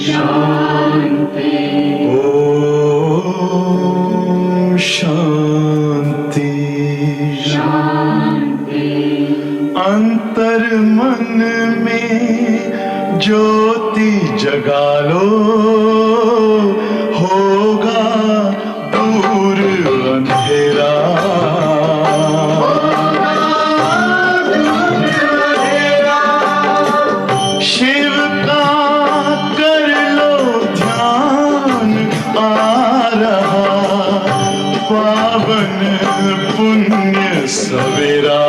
शांति ओम शांति शांति। अंतर मन में ज्योति जगा लो, होगा दूर अंधेरा। शिव का कर लो ध्यान, आ रहा पावन पुण्य सवेरा।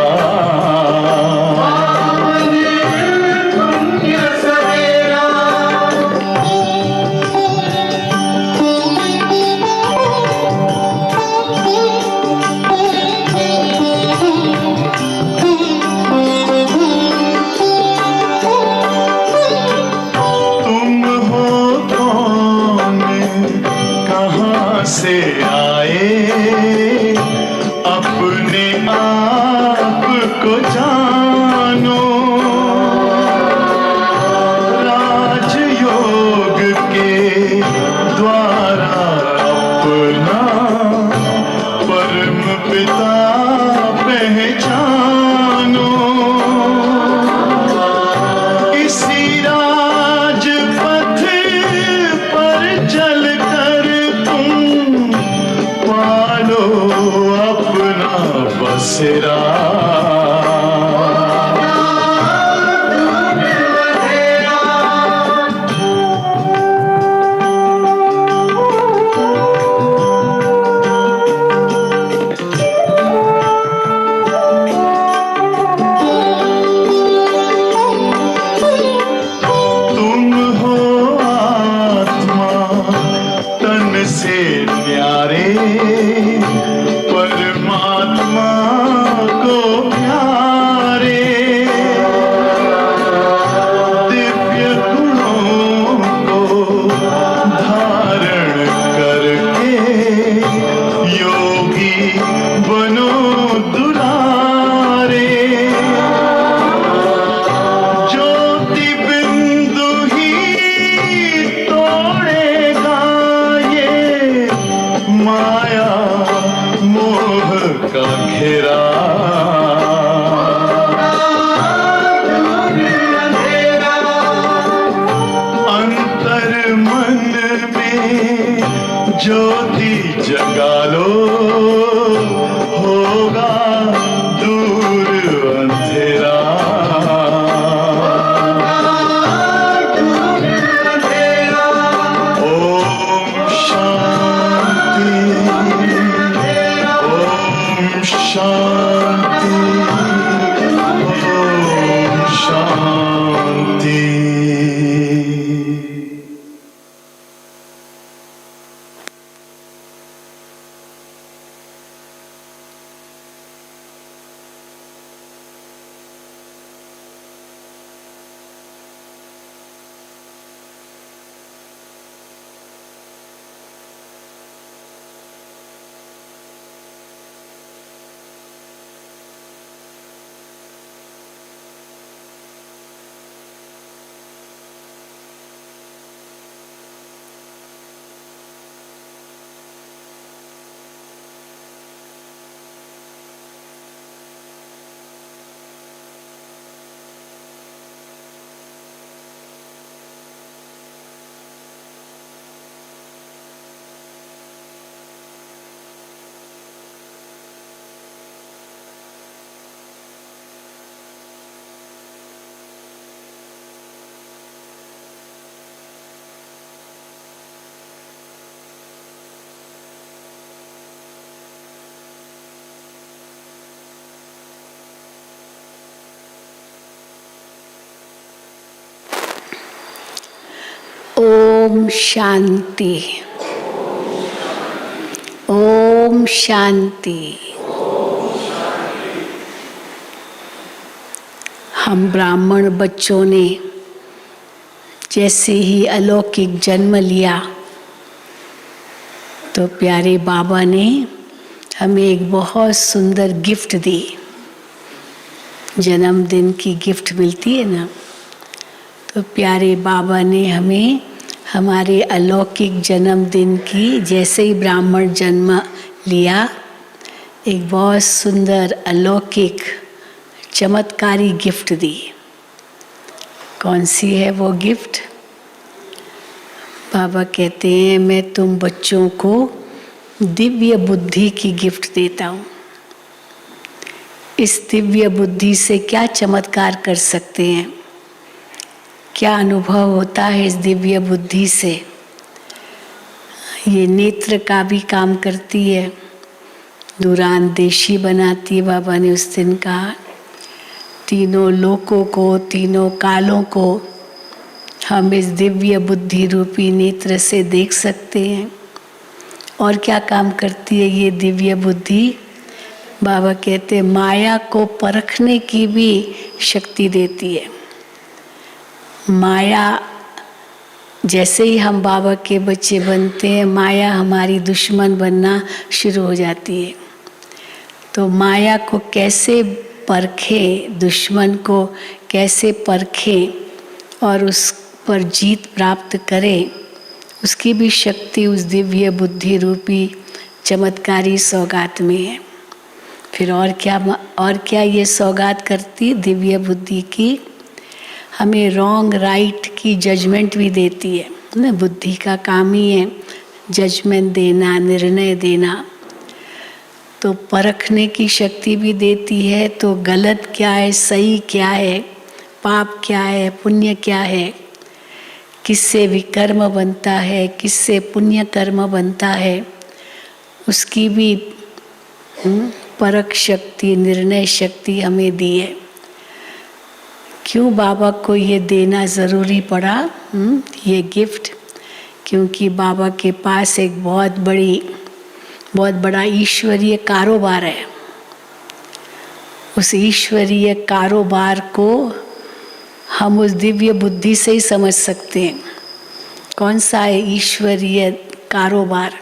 से आए अपने आप को जानो, राजयोग के द्वारा अपना परम पिता पहचानो। इसी राजपथ पर चल पालो अपना बसेरा। तुम हो आत्मा तन से न्यारे, परमात्मा को प्यारे। दिव्य गुणों को धारण करके योगी बनो दुलारे। ज्योति बिंदु ही तोड़ेगा ये माया मोह का घेरा। अंतर मन में ज्योति जगा लो, होगा दूर अंधेरा। ओम शांति शांति ओम शांति। ओम शांति। ओम शांति। हम ब्राह्मण बच्चों ने जैसे ही अलौकिक जन्म लिया तो प्यारे बाबा ने हमें एक बहुत सुंदर गिफ्ट दी। जन्मदिन की गिफ्ट मिलती है ना, तो प्यारे बाबा ने हमें हमारे अलौकिक जन्मदिन की, जैसे ही ब्राह्मण जन्म लिया, एक बहुत सुंदर अलौकिक चमत्कारी गिफ्ट दी। कौन सी है वो गिफ्ट? बाबा कहते हैं, मैं तुम बच्चों को दिव्य बुद्धि की गिफ्ट देता हूँ। इस दिव्य बुद्धि से क्या चमत्कार कर सकते हैं, क्या अनुभव होता है इस दिव्य बुद्धि से? ये नेत्र का भी काम करती है, दूरांदेशी बनाती है। बाबा ने उस दिन कहा, तीनों लोकों को, तीनों कालों को हम इस दिव्य बुद्धि रूपी नेत्र से देख सकते हैं। और क्या काम करती है ये दिव्य बुद्धि? बाबा कहते हैं, माया को परखने की भी शक्ति देती है। माया, जैसे ही हम बाबा के बच्चे बनते हैं, माया हमारी दुश्मन बनना शुरू हो जाती है। तो माया को कैसे परखें, दुश्मन को कैसे परखें और उस पर जीत प्राप्त करें, उसकी भी शक्ति उस दिव्य बुद्धि रूपी चमत्कारी सौगात में है। फिर और क्या ये सौगात करती दिव्य बुद्धि की? हमें रॉन्ग राइट की जजमेंट भी देती है ना। बुद्धि का काम ही है जजमेंट देना, निर्णय देना। तो परखने की शक्ति भी देती है। तो गलत क्या है, सही क्या है, पाप क्या है, पुण्य क्या है, किससे विकर्म बनता है, किससे पुण्य कर्म बनता है, उसकी भी परख शक्ति, निर्णय शक्ति हमें दी है। क्यों बाबा को ये देना ज़रूरी पड़ा ये गिफ्ट? क्योंकि बाबा के पास एक बहुत बड़ा ईश्वरीय कारोबार है। उस ईश्वरीय कारोबार को हम उस दिव्य बुद्धि से ही समझ सकते हैं। कौन सा है ईश्वरीय कारोबार?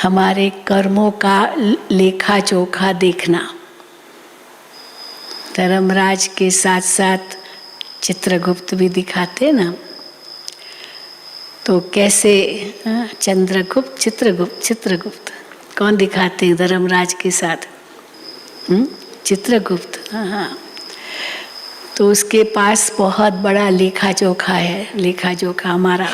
हमारे कर्मों का लेखा जोखा देखना। धर्मराज के साथ साथ चित्रगुप्त भी दिखाते ना। तो कैसे चंद्रगुप्त, चित्रगुप्त कौन दिखाते हैं धर्मराज के साथ? चित्रगुप्त। हाँ। तो उसके पास बहुत बड़ा लेखा जोखा है, लेखा जोखा हमारा।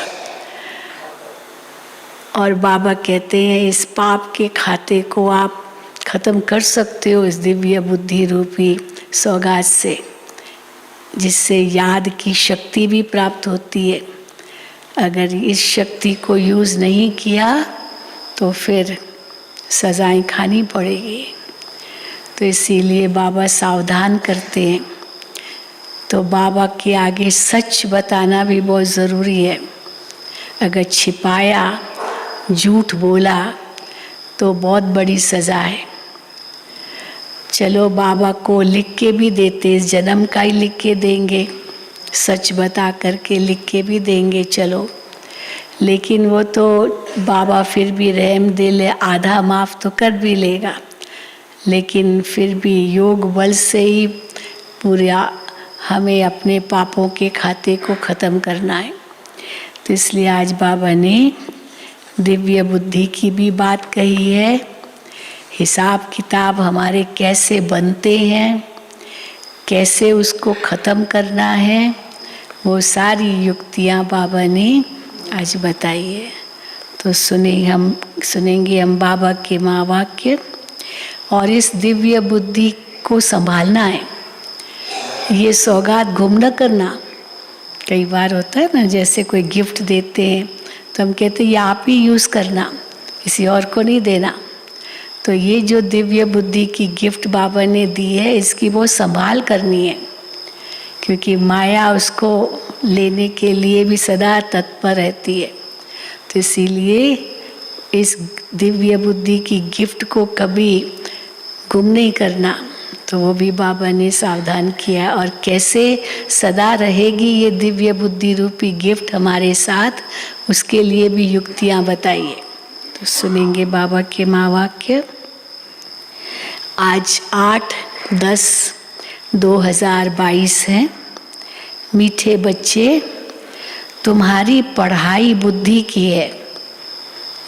और बाबा कहते हैं, इस पाप के खाते को आप खत्म कर सकते हो इस दिव्य बुद्धि रूपी सौगात से, जिससे याद की शक्ति भी प्राप्त होती है। अगर इस शक्ति को यूज़ नहीं किया तो फिर सजाएं खानी पड़ेगी। तो इसीलिए बाबा सावधान करते हैं। तो बाबा के आगे सच बताना भी बहुत ज़रूरी है। अगर छिपाया, झूठ बोला तो बहुत बड़ी सज़ा है। चलो बाबा को लिख के भी देते, इस जन्म का ही लिख के देंगे, सच बता करके लिख के भी देंगे चलो। लेकिन वो तो बाबा फिर भी रहम दिल, आधा माफ़ तो कर भी लेगा। लेकिन फिर भी योग बल से ही पूरा हमें अपने पापों के खाते को ख़त्म करना है। तो इसलिए आज बाबा ने दिव्य बुद्धि की भी बात कही है। हिसाब किताब हमारे कैसे बनते हैं, कैसे उसको ख़त्म करना है, वो सारी युक्तियाँ बाबा ने आज बताई है। तो सुनेंगे हम बाबा के महावाक्य। और इस दिव्य बुद्धि को संभालना है, ये सौगात गुम न करना। कई बार होता है ना, जैसे कोई गिफ्ट देते हैं तो हम कहते हैं ये आप ही यूज़ करना, किसी और को नहीं देना। तो ये जो दिव्य बुद्धि की गिफ्ट बाबा ने दी है, इसकी वो संभाल करनी है, क्योंकि माया उसको लेने के लिए भी सदा तत्पर रहती है। तो इसीलिए इस दिव्य बुद्धि की गिफ्ट को कभी गुम नहीं करना। तो वो भी बाबा ने सावधान किया। और कैसे सदा रहेगी ये दिव्य बुद्धि रूपी गिफ्ट हमारे साथ, उसके लिए भी युक्तियाँ बताइए। तो सुनेंगे बाबा के महावाक्य। आज 8/10/2022 है। मीठे बच्चे, तुम्हारी पढ़ाई बुद्धि की है।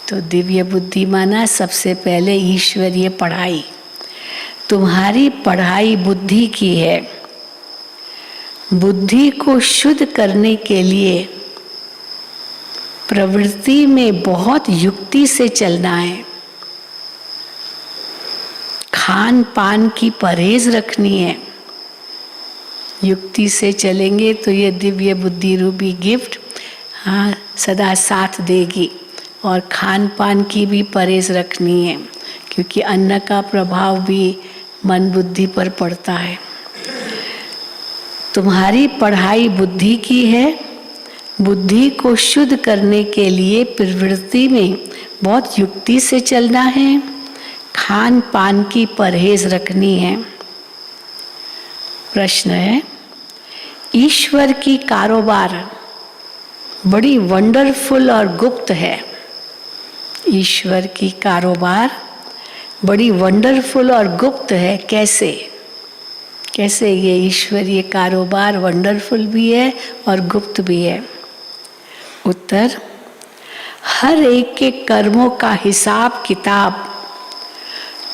तो दिव्य बुद्धि माना सबसे पहले ईश्वरीय पढ़ाई। तुम्हारी पढ़ाई बुद्धि की है। बुद्धि को शुद्ध करने के लिए प्रवृत्ति में बहुत युक्ति से चलना है। खान पान की परहेज रखनी है। युक्ति से चलेंगे तो ये दिव्य बुद्धि रूपी गिफ्ट सदा साथ देगी। और खान पान की भी परहेज रखनी है, क्योंकि अन्न का प्रभाव भी मन बुद्धि पर पड़ता है। तुम्हारी पढ़ाई बुद्धि की है। बुद्धि को शुद्ध करने के लिए प्रवृत्ति में बहुत युक्ति से चलना है। खान पान की परहेज रखनी है। प्रश्न है, ईश्वर की कारोबार बड़ी वंडरफुल और गुप्त है। ईश्वर की कारोबार बड़ी वंडरफुल और गुप्त है। कैसे? कैसे ये ईश्वरीय कारोबार वंडरफुल भी है और गुप्त भी है? उत्तर, हर एक के कर्मों का हिसाब किताब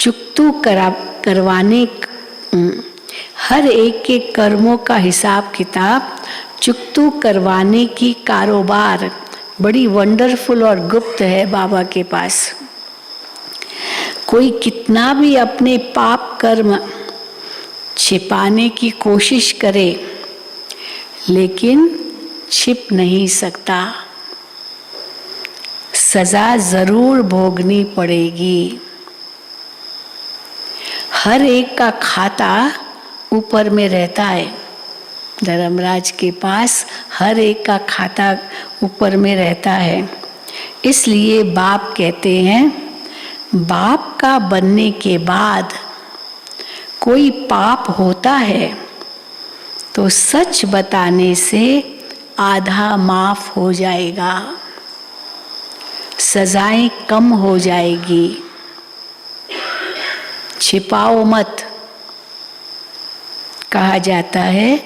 चुकतू करवाने, हर एक के कर्मों का हिसाब किताब चुकतू करवाने की कारोबार बड़ी वंडरफुल और गुप्त है बाबा के पास। कोई कितना भी अपने पाप कर्म छिपाने की कोशिश करे, लेकिन छिप नहीं सकता। सजा जरूर भोगनी पड़ेगी। हर एक का खाता ऊपर में रहता है। धर्मराज के पास हर एक का खाता ऊपर में रहता है। इसलिए बाप कहते हैं, बाप का बनने के बाद कोई पाप होता है तो सच बताने से आधा माफ हो जाएगा, सजाएं कम हो जाएगी। छिपाओ मत। कहा जाता है,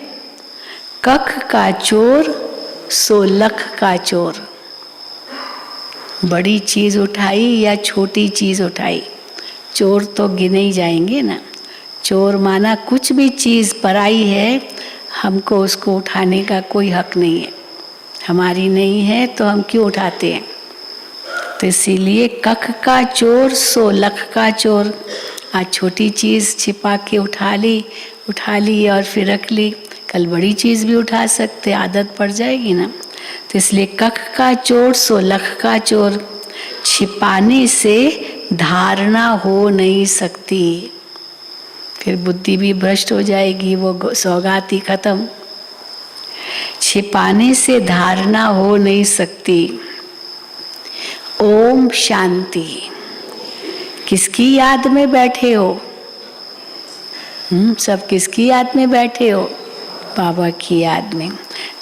कख का चोर सो लख का चोर। बड़ी चीज उठाई या छोटी चीज उठाई, चोर तो गिने ही जाएंगे ना। चोर माना कुछ भी चीज पराई है, हमको उसको उठाने का कोई हक नहीं है। हमारी नहीं है तो हम क्यों उठाते हैं? तो इसीलिए कख का चोर सो लख का चोर। आज छोटी चीज छिपा के उठा ली और फिर रख ली, कल बड़ी चीज भी उठा सकते, आदत पड़ जाएगी ना। तो इसलिए कख का चोर सो लख का चोर। छिपाने से धारणा हो नहीं सकती, फिर बुद्धि भी भ्रष्ट हो जाएगी, वो सौगात ही खत्म। छिपाने से धारणा हो नहीं सकती। ओम शांति। किसकी याद में बैठे हो? सब किसकी याद में बैठे हो? बाबा की याद में।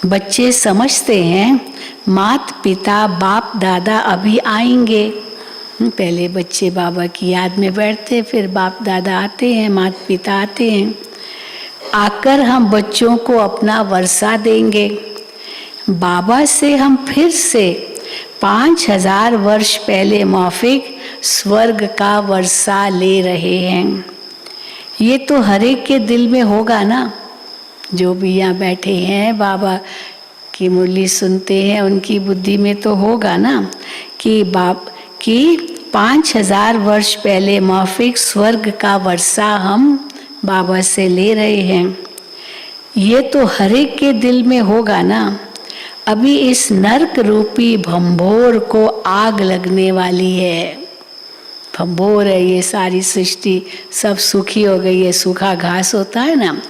बच्चे समझते हैं मात पिता बाप दादा अभी आएंगे। पहले बच्चे बाबा की याद में बैठते, फिर बाप दादा आते हैं, माता पिता आते हैं। आकर हम बच्चों को अपना वर्षा देंगे। बाबा से हम फिर से 5000 वर्ष पहले मौफिक स्वर्ग का वर्षा ले रहे हैं। ये तो हर एक के दिल में होगा ना। जो भी यहाँ बैठे हैं बाबा की मुरली सुनते हैं, उनकी बुद्धि में तो होगा ना कि 5000 वर्ष पहले मौफिक स्वर्ग का वर्षा हम बाबा से ले रहे हैं। ये तो हर एक के दिल में होगा ना। अभी इस नरक रूपी भंभोर को आग लगने वाली है। भंभोर है ये सारी सृष्टि, सब सूखी हो गई है। सूखा घास होता है ना,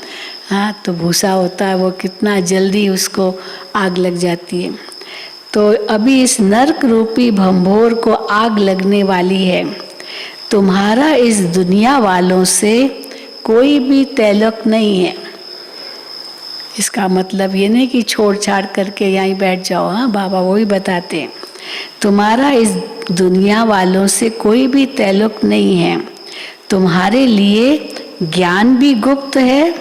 हाँ, तो भूसा होता है, वो कितना जल्दी उसको आग लग जाती है। तो अभी इस नरक रूपी भंभोर को आग लगने वाली है। तुम्हारा इस दुनिया वालों से कोई भी ताल्लुक नहीं है। इसका मतलब ये नहीं कि छोड़ छाड़ करके यहीं बैठ जाओ। हाँ, बाबा वही बताते हैं, तुम्हारा इस दुनिया वालों से कोई भी ताल्लुक नहीं है। तुम्हारे लिए ज्ञान भी गुप्त है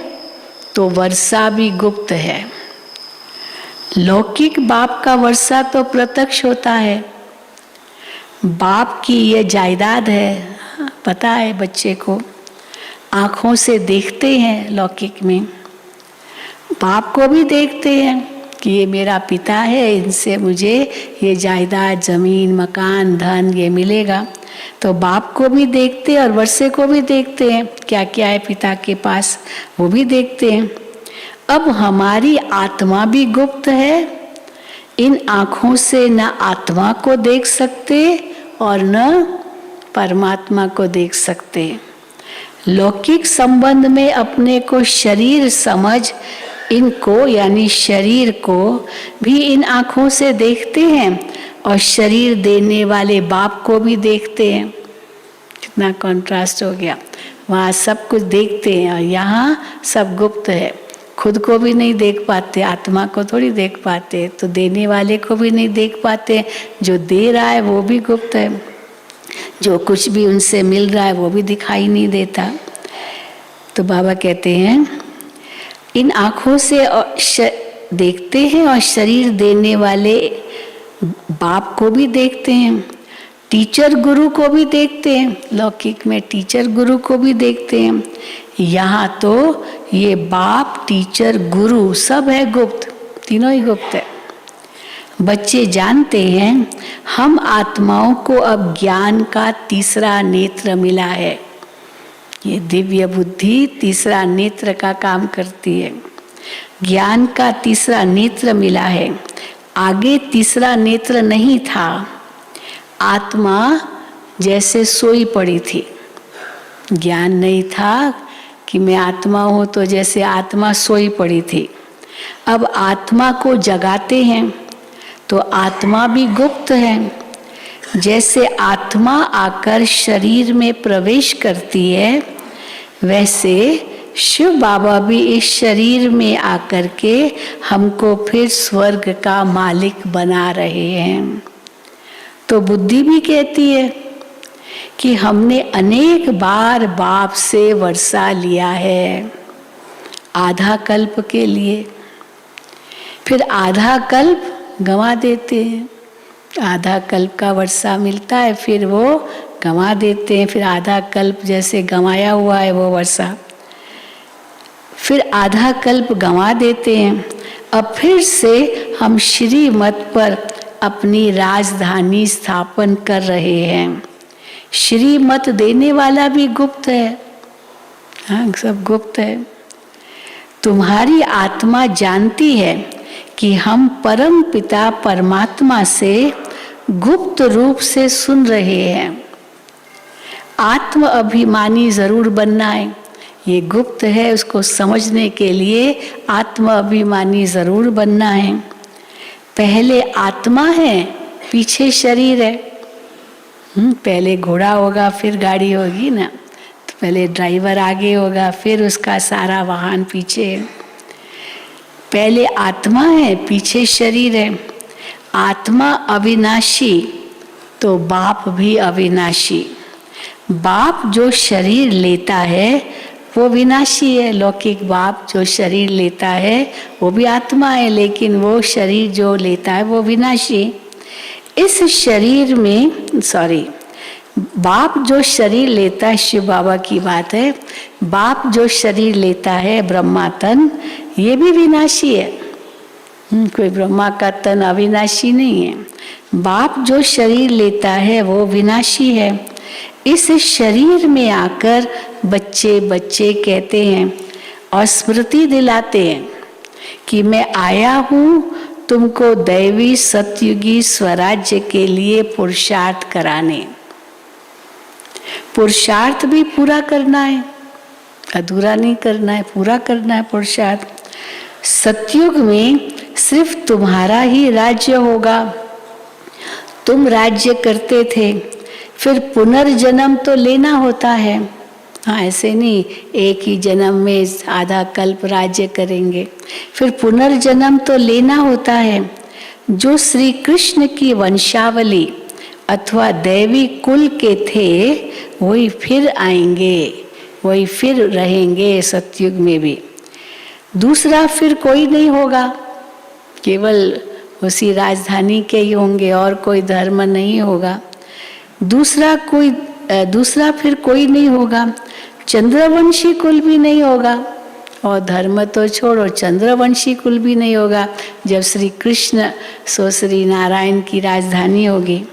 तो वर्षा भी गुप्त है। लौकिक बाप का वर्षा तो प्रत्यक्ष होता है, बाप की ये जायदाद है, पता है बच्चे को, आंखों से देखते हैं लौकिक में, बाप को भी देखते हैं कि ये मेरा पिता है, इनसे मुझे ये जायदाद, जमीन, मकान, धन ये मिलेगा। तो बाप को भी देखते हैं और वर्षे को भी देखते हैं, क्या क्या है पिता के पास, वो भी देखते हैं। अब हमारी आत्मा भी गुप्त है, इन आँखों से न आत्मा को देख सकते और न परमात्मा को देख सकते। लौकिक संबंध में अपने को शरीर समझ इनको यानी शरीर को भी इन आँखों से देखते हैं और शरीर देने वाले बाप को भी देखते हैं। कितना कॉन्ट्रास्ट हो गया, वहाँ सब कुछ देखते हैं और यहाँ सब गुप्त है, खुद को भी नहीं देख पाते, आत्मा को थोड़ी देख पाते, तो देने वाले को भी नहीं देख पाते, जो दे रहा है वो भी गुप्त है, जो कुछ भी उनसे मिल रहा है वो भी दिखाई नहीं देता। तो बाबा कहते हैं इन आँखों से देखते हैं और शरीर देने वाले बाप को भी देखते हैं, टीचर गुरु को भी देखते हैं, लौकिक में टीचर गुरु को भी देखते हैं, यहाँ तो ये बाप टीचर गुरु सब है गुप्त, तीनों ही गुप्त है। बच्चे जानते हैं हम आत्माओं को अब ज्ञान का तीसरा नेत्र मिला है, ये दिव्य बुद्धि तीसरा नेत्र का काम करती है, ज्ञान का तीसरा नेत्र मिला है, आगे तीसरा नेत्र नहीं था, आत्मा जैसे सोई पड़ी थी, ज्ञान नहीं था कि मैं आत्मा हूँ, तो जैसे आत्मा सोई पड़ी थी। अब आत्मा को जगाते हैं तो आत्मा भी गुप्त है, जैसे आत्मा आकर शरीर में प्रवेश करती है वैसे शिव बाबा भी इस शरीर में आकर के हमको फिर स्वर्ग का मालिक बना रहे हैं। तो बुद्धि भी कहती है कि हमने अनेक बार बाप से वर्षा लिया है, आधा कल्प के लिए, फिर आधा कल्प गंवा देते हैं, आधा कल्प का वर्षा मिलता है फिर वो गंवा देते हैं, फिर आधा कल्प जैसे गंवाया हुआ है वो वर्षा, फिर आधा कल्प गंवा देते हैं। अब फिर से हम श्रीमत पर अपनी राजधानी स्थापन कर रहे हैं। श्रीमत देने वाला भी गुप्त है, हाँ सब गुप्त है। तुम्हारी आत्मा जानती है कि हम परम पिता परमात्मा से गुप्त रूप से सुन रहे हैं। आत्म अभिमानी जरूर बनना है, ये गुप्त है, उसको समझने के लिए आत्म अभिमानी जरूर बनना है। पहले आत्मा है, पीछे शरीर है। पहले घोड़ा होगा फिर गाड़ी होगी ना, तो पहले ड्राइवर आगे होगा फिर उसका सारा वाहन पीछे है। पहले आत्मा है, पीछे शरीर है। आत्मा अविनाशी तो बाप भी अविनाशी। बाप जो शरीर लेता है वो विनाशी है, लौकिक बाप जो शरीर लेता है वो भी आत्मा है, लेकिन वो शरीर जो लेता है वो विनाशी। इस शरीर में बाप जो शरीर लेता है, शिव बाबा की बात है, बाप जो शरीर लेता है ब्रह्मा तन, ये भी विनाशी है। कोई ब्रह्मा का तन अविनाशी नहीं है। बाप जो शरीर लेता है वो विनाशी है। इस शरीर में आकर बच्चे बच्चे कहते हैं और स्मृति दिलाते हैं कि मैं आया हूँ तुमको दैवी सतयुगी स्वराज्य के लिए पुरुषार्थ कराने। पुरुषार्थ भी पूरा करना है, अधूरा नहीं करना है, पूरा करना है पुरुषार्थ। सतयुग में सिर्फ तुम्हारा ही राज्य होगा। तुम राज्य करते थे, फिर पुनर्जन्म तो लेना होता है। हाँ ऐसे नहीं एक ही जन्म में आधा कल्प राज्य करेंगे, फिर पुनर्जन्म तो लेना होता है। जो श्री कृष्ण की वंशावली अथवा दैवी कुल के थे वही फिर आएंगे, वही फिर रहेंगे सतयुग में भी। दूसरा फिर कोई नहीं होगा, केवल उसी राजधानी के ही होंगे और कोई धर्म नहीं होगा। दूसरा फिर कोई नहीं होगा। चंद्रवंशी कुल भी नहीं होगा, और धर्म तो छोड़ो, चंद्रवंशी कुल भी नहीं होगा। जब श्री कृष्ण सो श्री नारायण की राजधानी होगी,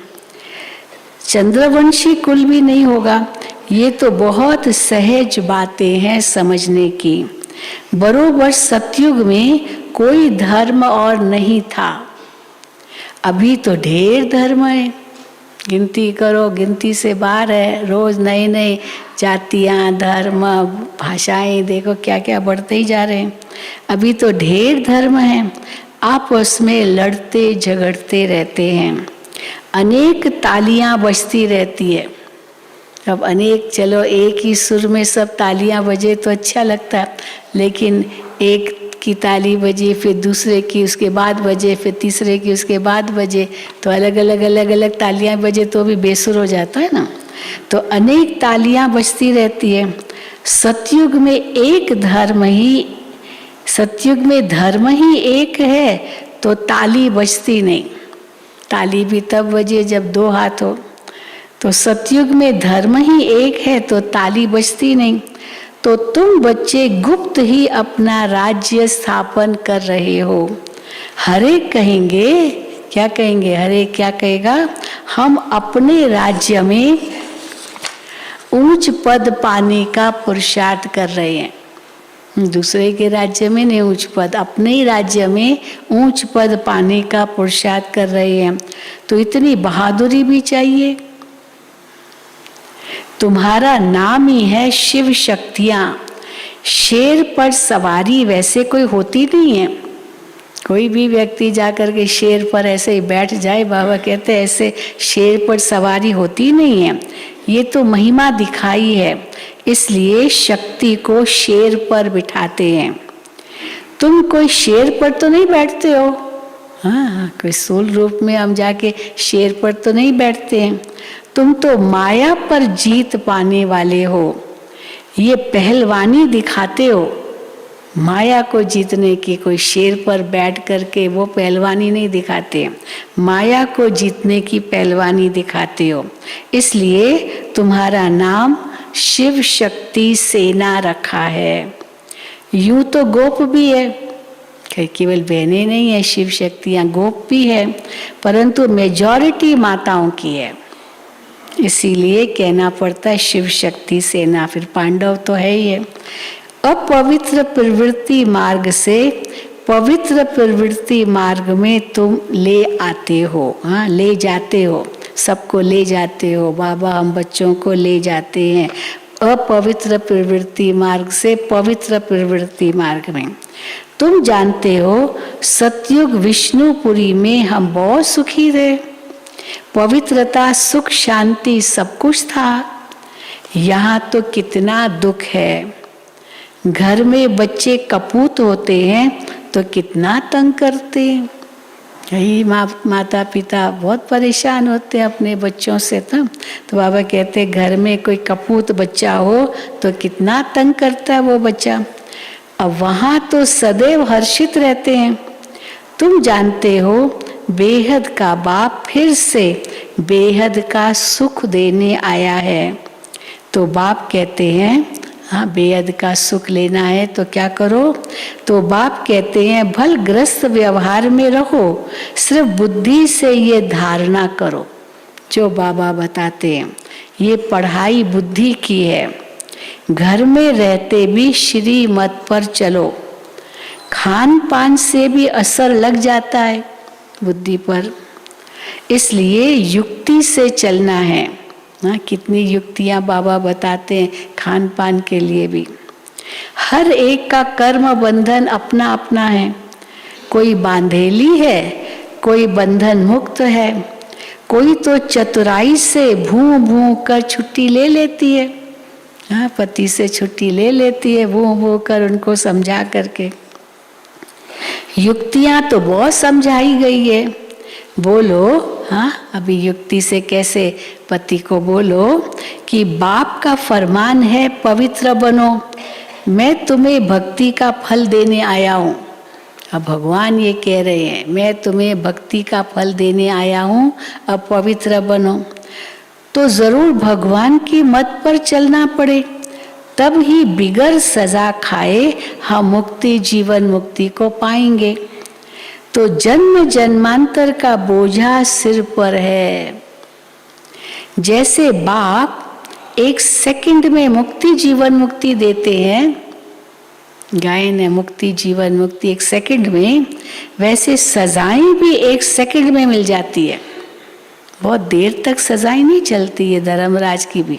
चंद्रवंशी कुल भी नहीं होगा। ये तो बहुत सहज बातें हैं समझने की। बरोबर सतयुग में कोई धर्म और नहीं था। अभी तो ढेर धर्म है, गिनती करो गिनती से बाहर है। रोज नए नए जातियाँ, धर्म, भाषाएं, देखो क्या क्या बढ़ते ही जा रहे हैं। अभी तो ढेर धर्म है, आपस में लड़ते झगड़ते रहते हैं। अनेक तालियां बजती रहती है। अब अनेक, चलो एक ही सुर में सब तालियां बजे तो अच्छा लगता है, लेकिन एक की ताली बजे, फिर दूसरे की उसके बाद बजे, फिर तीसरे की उसके बाद बजे, तो अलग अलग तालियां बजे तो भी बेसुर हो जाता है ना। तो अनेक तालियां बजती रहती है। सतयुग में धर्म ही एक है, तो ताली बजती नहीं। ताली भी तब बजे जब दो हाथ हो। तो सतयुग में धर्म ही एक है तो ताली बजती नहीं। तो तुम बच्चे गुप्त ही अपना राज्य स्थापन कर रहे हो। हरे कहेंगे, क्या कहेंगे? हरे क्या कहेगा? हम अपने राज्य में ऊंच पद पाने का पुरुषार्थ कर रहे हैं। दूसरे के राज्य में नहीं ऊंच पद, अपने ही राज्य में ऊंच पद पाने का पुरुषार्थ कर रहे हैं। तो इतनी बहादुरी भी चाहिए। तुम्हारा नाम ही है शिव शक्तियां। शेर पर सवारी वैसे कोई होती नहीं है। कोई भी व्यक्ति जाकर के शेर पर ऐसे ही बैठ जाए, बाबा कहते हैं ऐसे शेर पर सवारी होती नहीं है। ये तो महिमा दिखाई है, इसलिए शक्ति को शेर पर बिठाते हैं। तुम कोई शेर पर तो नहीं बैठते हो। हाँ, कोई स्थूल रूप में हम जाके शेर पर तो नहीं बैठते हैं। तुम तो माया पर जीत पाने वाले हो। ये पहलवानी दिखाते हो। माया को जीतने की, कोई शेर पर बैठ करके वो पहलवानी नहीं दिखाते, माया को जीतने की पहलवानी दिखाते हो। इसलिए तुम्हारा नाम शिव शक्ति सेना रखा है। यूं तो गोप भी है, केवल बहनें नहीं है, शिव शक्तियाँ गोप भी है, परंतु मेजॉरिटी माताओं की है। इसीलिए कहना पड़ता है शिव शक्ति सेना। फिर पांडव तो है ही है। अपवित्र प्रवृत्ति मार्ग से पवित्र प्रवृत्ति मार्ग में तुम ले आते हो। हाँ, ले जाते हो, सबको ले जाते हो। बाबा हम बच्चों को ले जाते हैं अपवित्र प्रवृत्ति मार्ग से पवित्र प्रवृत्ति मार्ग में। तुम जानते हो सतयुग विष्णुपुरी में हम बहुत सुखी थे। पवित्रता, सुख, शांति सब कुछ था। यहाँ तो कितना दुख है। घर में बच्चे कपूत होते हैं तो कितना तंग करते हैं। यही माता पिता बहुत परेशान होते हैं अपने बच्चों से। तो बाबा कहते घर में कोई कपूत बच्चा हो तो कितना तंग करता है वो बच्चा। अब वहाँ तो सदैव हर्षित रहते हैं। तुम जानते हो बेहद का बाप फिर से बेहद का सुख देने आया है। तो बाप कहते हैं हाँ, बेहद का सुख लेना है तो क्या करो? तो बाप कहते हैं भल ग्रस्त व्यवहार में रहो, सिर्फ बुद्धि से ये धारणा करो। जो बाबा बताते हैं ये पढ़ाई बुद्धि की है। घर में रहते भी श्री मत पर चलो। खान पान से भी असर लग जाता है बुद्धि पर, इसलिए युक्ति से चलना है। ना कितनी युक्तियां बाबा बताते हैं खान पान के लिए भी। हर एक का कर्म बंधन अपना अपना है। कोई बांधेली है, कोई बंधन मुक्त है, कोई तो चतुराई से भूं भूं कर छुट्टी ले लेती है। हाँ, पति से छुट्टी ले लेती है भूं भूं कर उनको समझा करके। युक्तियां तो बहुत समझाई गई है। बोलो हाँ, अभी युक्ति से कैसे पति को बोलो कि बाप का फरमान है पवित्र बनो, मैं तुम्हें भक्ति का फल देने आया हूँ। अब भगवान ये कह रहे हैं, मैं तुम्हें भक्ति का फल देने आया हूँ, अब पवित्र बनो। तो जरूर भगवान की मत पर चलना पड़े, तब ही बिगर सजा खाए हम मुक्ति, जीवन मुक्ति को पाएंगे। तो जन्म जन्मांतर का बोझा सिर पर है। जैसे बाप एक सेकंड में मुक्ति जीवन मुक्ति देते हैं, गायन है मुक्ति जीवन मुक्ति एक सेकंड में, वैसे सजाएं भी एक सेकंड में मिल जाती है। बहुत देर तक सजाएं नहीं चलती है, धर्मराज की भी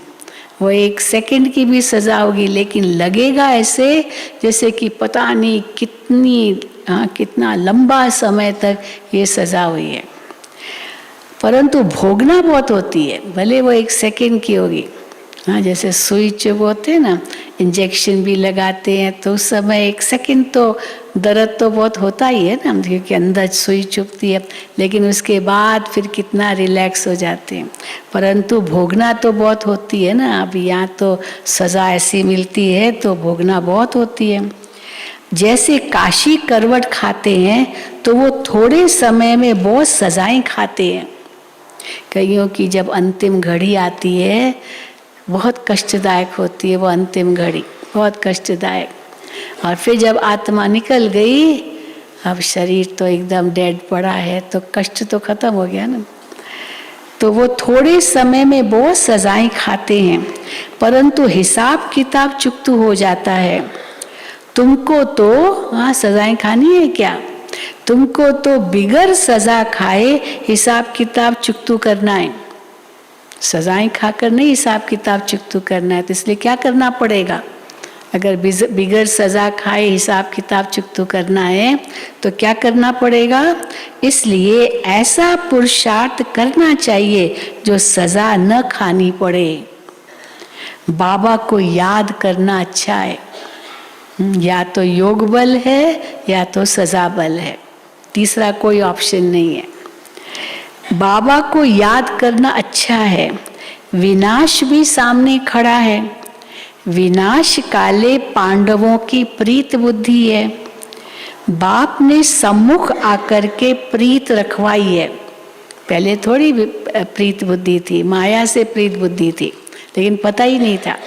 वो एक सेकंड की भी सजा होगी, लेकिन लगेगा ऐसे जैसे कि पता नहीं कितना लंबा समय तक ये सजा हुई है। परंतु भोगना बहुत होती है, भले वो एक सेकंड की होगी। हाँ, जैसे सुई चुभोते हैं ना, इंजेक्शन भी लगाते हैं तो उस समय एक सेकंड तो दर्द तो बहुत होता ही है ना, क्योंकि अंदर सुई चुभती है, लेकिन उसके बाद फिर कितना रिलैक्स हो जाते हैं। परंतु भोगना तो बहुत होती है ना। अभी यहाँ तो सज़ा ऐसी मिलती है तो भोगना बहुत होती है। जैसे काशी करवट खाते हैं तो वो थोड़े समय में बहुत सजाएं खाते हैं। कईयों की जब अंतिम घड़ी आती है बहुत कष्टदायक होती है, वो अंतिम घड़ी बहुत कष्टदायक। और फिर जब आत्मा निकल गई, अब शरीर तो एकदम डेड पड़ा है, तो कष्ट तो खत्म हो गया ना। तो वो थोड़े समय में बहुत सजाएं खाते हैं, परंतु हिसाब किताब चुकतू हो जाता है। तुमको तो हाँ सजाएं खानी है क्या? तुमको तो बिगर सजा खाए हिसाब किताब चुकतू करना है। सजाएं खाकर नहीं हिसाब किताब चुकतू करना है, तो इसलिए क्या करना पड़ेगा? अगर बिगर सजा खाए हिसाब किताब चुकतू करना है तो क्या करना पड़ेगा? इसलिए ऐसा पुरुषार्थ करना चाहिए जो सजा न खानी पड़े। बाबा को याद करना अच्छा है। या तो योग बल है या तो सजा बल है, तीसरा कोई ऑप्शन नहीं है। बाबा को याद करना अच्छा है। विनाश भी सामने खड़ा है। विनाश काले पांडवों की प्रीत बुद्धि है। बाप ने सम्मुख आकर के प्रीत रखवाई है। पहले थोड़ी प्रीत बुद्धि थी, माया से प्रीत बुद्धि थी, लेकिन पता ही नहीं था।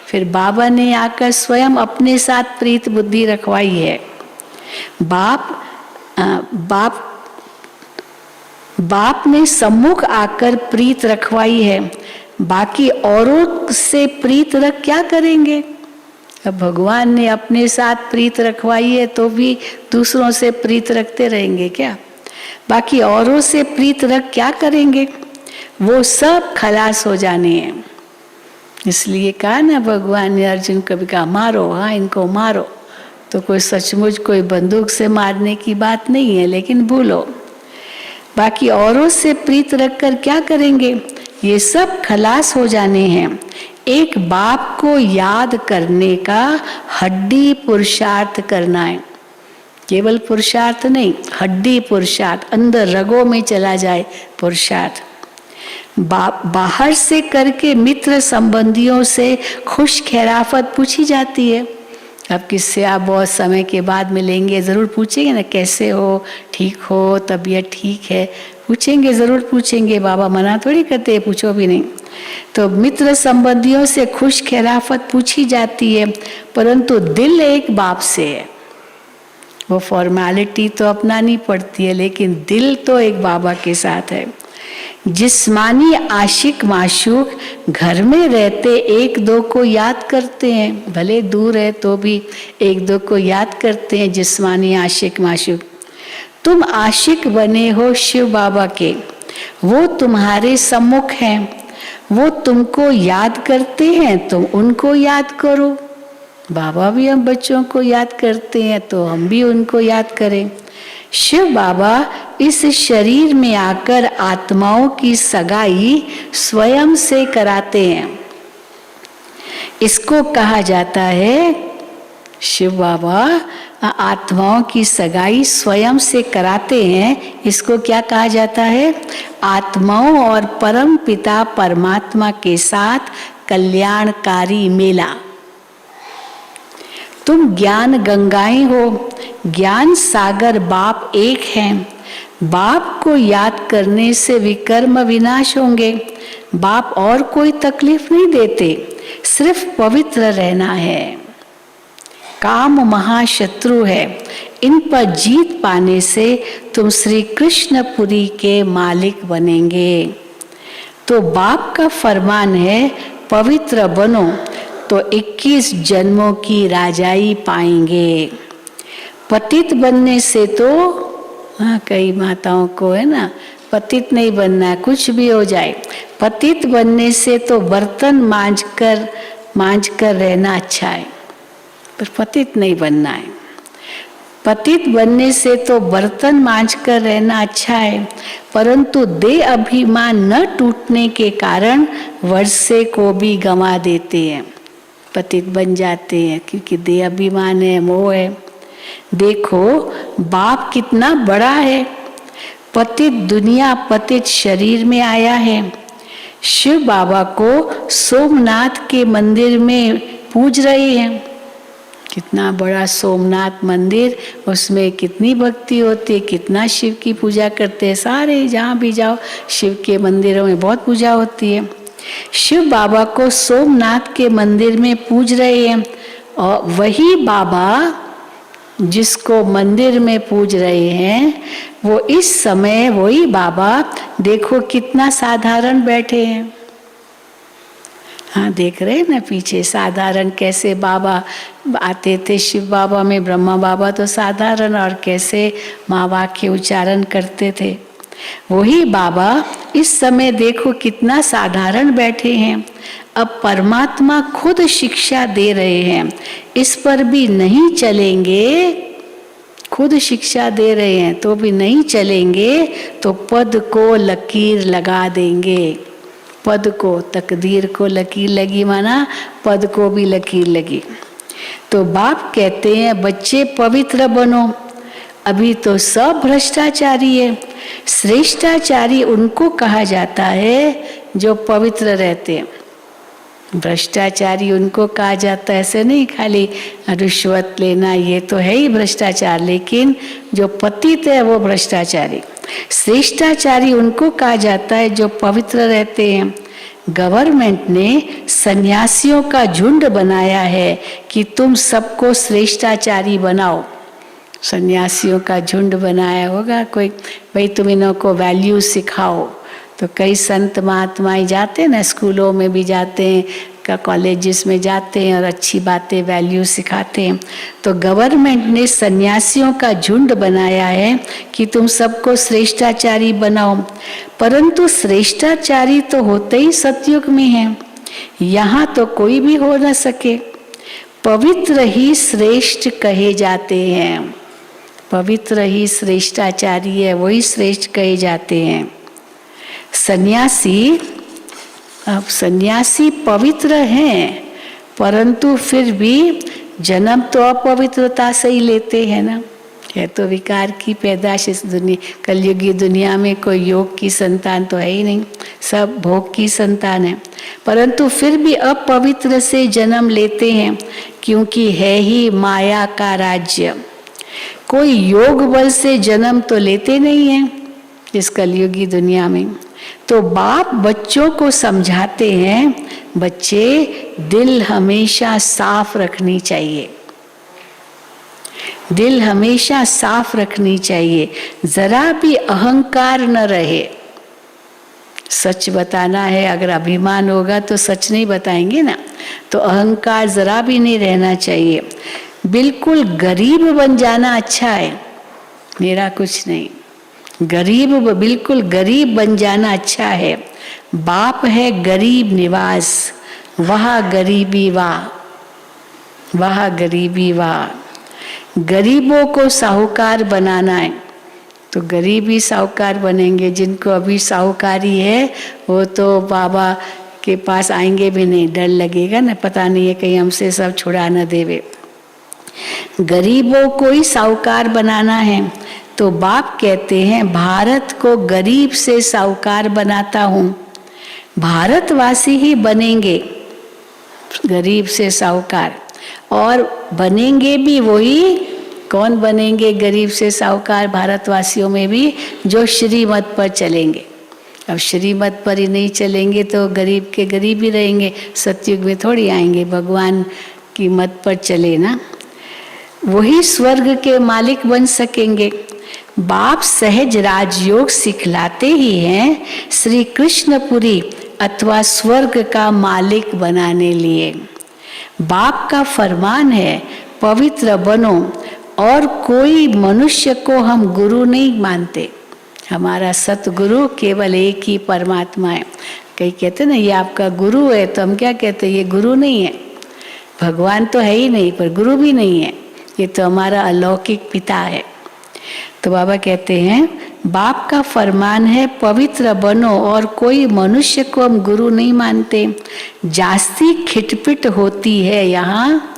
फिर बाबा ने आकर स्वयं अपने साथ प्रीत बुद्धि रखवाई है। बाप ने सम्मुख आकर प्रीत रखवाई है। बाकी औरों से प्रीत रख क्या करेंगे? अब भगवान ने अपने साथ प्रीत रखवाई है तो भी दूसरों से प्रीत रखते रहेंगे क्या? बाकी औरों से प्रीत रख क्या करेंगे? वो सब खलास हो जाने हैं। इसलिए कहा ना भगवान ने अर्जुन को भी कहा मारो, हाँ इनको मारो। तो कोई सचमुच कोई बंदूक से मारने की बात नहीं है, लेकिन भूलो। बाकी औरों से प्रीत रखकर क्या करेंगे? ये सब खलास हो जाने हैं। एक बाप को याद करने का हड्डी पुरुषार्थ करना है। केवल पुरुषार्थ नहीं, हड्डी पुरुषार्थ, अंदर रगों में चला जाए पुरुषार्थ। बाहर से करके मित्र संबंधियों से खुश खैराफत पूछी जाती है। अब किससे आप बहुत समय के बाद मिलेंगे, ज़रूर पूछेंगे ना, कैसे हो, ठीक हो, तबीयत ठीक है, पूछेंगे, ज़रूर पूछेंगे। बाबा मना थोड़ी करते, पूछो भी नहीं। तो मित्र संबंधियों से खुश खैराफत पूछी जाती है, परंतु दिल एक बाप से है। वो फॉर्मेलिटी तो अपनानी पड़ती है, लेकिन दिल तो एक बाबा के साथ है। जिस्मानी आशिक माशूक घर में रहते एक दो को याद करते हैं, भले दूर है तो भी एक दो को याद करते हैं। जिस्मानी आशिक माशूक, तुम आशिक बने हो शिव बाबा के, वो तुम्हारे सम्मुख हैं, वो तुमको याद करते हैं, तुम उनको याद करो। बाबा भी हम बच्चों को याद करते हैं तो हम भी उनको याद करें। शिव बाबा इस शरीर में आकर आत्माओं की सगाई स्वयं से कराते हैं। इसको कहा जाता है, शिव बाबा आत्माओं की सगाई स्वयं से कराते हैं। इसको क्या कहा जाता है? आत्माओं और परम पिता परमात्मा के साथ कल्याणकारी मेला। तुम ज्ञान गंगाएं हो, ज्ञान सागर बाप एक हैं। बाप को याद करने से विकर्म विनाश होंगे। बाप और कोई तकलीफ नहीं देते, सिर्फ पवित्र रहना है। काम महाशत्रु है, इन पर जीत पाने से तुम श्री कृष्णपुरी के मालिक बनेंगे। तो बाप का फरमान है पवित्र बनो तो 21 जन्मों की राजाई पाएंगे। पतित बनने से तो कई माताओं को है ना, पतित नहीं बनना है, कुछ भी हो जाए। पतित बनने से तो बर्तन मांझ कर रहना अच्छा है, पर पतित नहीं बनना है। पतित बनने से तो बर्तन मांझ कर रहना अच्छा है, परंतु देह अभिमान न टूटने के कारण वर्षे को भी गंवा देते हैं, पतित बन जाते हैं, क्योंकि देह अभिमान है, मोह है। देखो बाप कितना बड़ा है, पतित दुनिया पतित शरीर में आया है। शिव बाबा को सोमनाथ के मंदिर में पूज रहे हैं। कितना बड़ा सोमनाथ मंदिर, उसमें कितनी भक्ति होती है, कितना शिव की पूजा करते हैं। सारे जहाँ भी जाओ शिव के मंदिरों में बहुत पूजा होती है। शिव बाबा को सोमनाथ के मंदिर में पूज रहे हैं, और वही बाबा जिसको मंदिर में पूज रहे हैं, वो इस समय वही बाबा देखो कितना साधारण बैठे हैं। हाँ, देख रहे हैं ना पीछे साधारण कैसे बाबा आते थे। शिव बाबा में ब्रह्मा बाबा तो साधारण, और कैसे माँ वाक्य उच्चारण करते थे। वही बाबा इस समय देखो कितना साधारण बैठे हैं। अब परमात्मा खुद शिक्षा दे रहे हैं, इस पर भी नहीं चलेंगे। खुद शिक्षा दे रहे हैं तो भी नहीं चलेंगे तो पद को लकीर लगा देंगे। पद को, तकदीर को लकीर लगी माना पद को भी लकीर लगी। तो बाप कहते हैं बच्चे पवित्र बनो। अभी तो सब भ्रष्टाचारी है। श्रेष्ठाचारी उनको कहा जाता है जो पवित्र रहते हैं। भ्रष्टाचारी उनको कहा जाता है, ऐसे नहीं खाली रिश्वत लेना, ये तो है ही भ्रष्टाचार, लेकिन जो पतित है वो भ्रष्टाचारी। श्रेष्ठाचारी उनको कहा जाता है जो पवित्र रहते हैं। गवर्नमेंट ने सन्यासियों का झुंड बनाया है कि तुम सबको श्रेष्ठाचारी बनाओ। सन्यासियों का झुंड बनाया होगा कोई, भाई तुम इन्हों को वैल्यू सिखाओ। तो कई संत महात्माएं जाते हैं ना, स्कूलों में भी जाते हैं, कॉलेजेस में जाते हैं और अच्छी बातें वैल्यू सिखाते हैं। तो गवर्नमेंट ने सन्यासियों का झुंड बनाया है कि तुम सबको श्रेष्ठाचारी बनाओ, परंतु श्रेष्ठाचारी तो होते ही सतयुग में हैं, यहाँ तो कोई भी हो न सके। पवित्र ही श्रेष्ठ कहे जाते हैं। पवित्र ही श्रेष्ठाचारी है, वही श्रेष्ठ कहे जाते हैं। सन्यासी, अब सन्यासी पवित्र हैं, परंतु फिर भी जन्म तो अपवित्रता से ही लेते हैं ना। है तो विकार की पैदाश इस दुनिया, कलयुगी दुनिया में कोई योग की संतान तो है ही नहीं, सब भोग की संतान है। परंतु फिर भी अपवित्र से जन्म लेते हैं, क्योंकि है ही माया का राज्य। कोई योग बल से जन्म तो लेते नहीं है इस कलयुगी दुनिया में। तो बाप बच्चों को समझाते हैं, बच्चे दिल हमेशा साफ रखनी चाहिए। दिल हमेशा साफ रखनी चाहिए, जरा भी अहंकार न रहे। सच बताना है, अगर अभिमान होगा तो सच नहीं बताएंगे ना, तो अहंकार जरा भी नहीं रहना चाहिए। बिल्कुल गरीब बन जाना अच्छा है, मेरा कुछ नहीं, गरीब बिल्कुल गरीब बन जाना अच्छा है। बाप है गरीब निवास, वहाँ गरीबी वाह, वहाँ गरीबी वाह। गरीबों को साहूकार बनाना है तो गरीब ही साहूकार बनेंगे। जिनको अभी साहूकारी है वो तो बाबा के पास आएंगे भी नहीं, डर लगेगा ना, पता नहीं है कहीं हमसे सब छुड़ा न देवे। गरीबों को ही साहूकार बनाना है। तो बाप कहते हैं भारत को गरीब से साहूकार बनाता हूँ। भारतवासी ही बनेंगे गरीब से साहूकार, और बनेंगे भी वही कौन बनेंगे गरीब से साहूकार भारतवासियों में भी? जो श्रीमत पर चलेंगे। अब श्रीमत पर ही नहीं चलेंगे तो गरीब के गरीब ही रहेंगे, सतयुग में थोड़ी आएंगे। भगवान की मत पर चले ना, वही स्वर्ग के मालिक बन सकेंगे। बाप सहज राजयोग सिखलाते ही हैं श्री कृष्णपुरी अथवा स्वर्ग का मालिक बनाने लिए। बाप का फरमान है पवित्र बनो, और कोई मनुष्य को हम गुरु नहीं मानते। हमारा सतगुरु केवल एक ही परमात्मा है। कई कहते ना ये आपका गुरु है, तो हम क्या कहते हैं? ये गुरु नहीं है, भगवान तो है ही नहीं, पर गुरु भी नहीं है, ये तो हमारा अलौकिक पिता है। तो बाबा कहते हैं बाप का फरमान है पवित्र बनो, और कोई मनुष्य को हम गुरु नहीं मानते। जास्ती खिटपिट होती है यहाँ।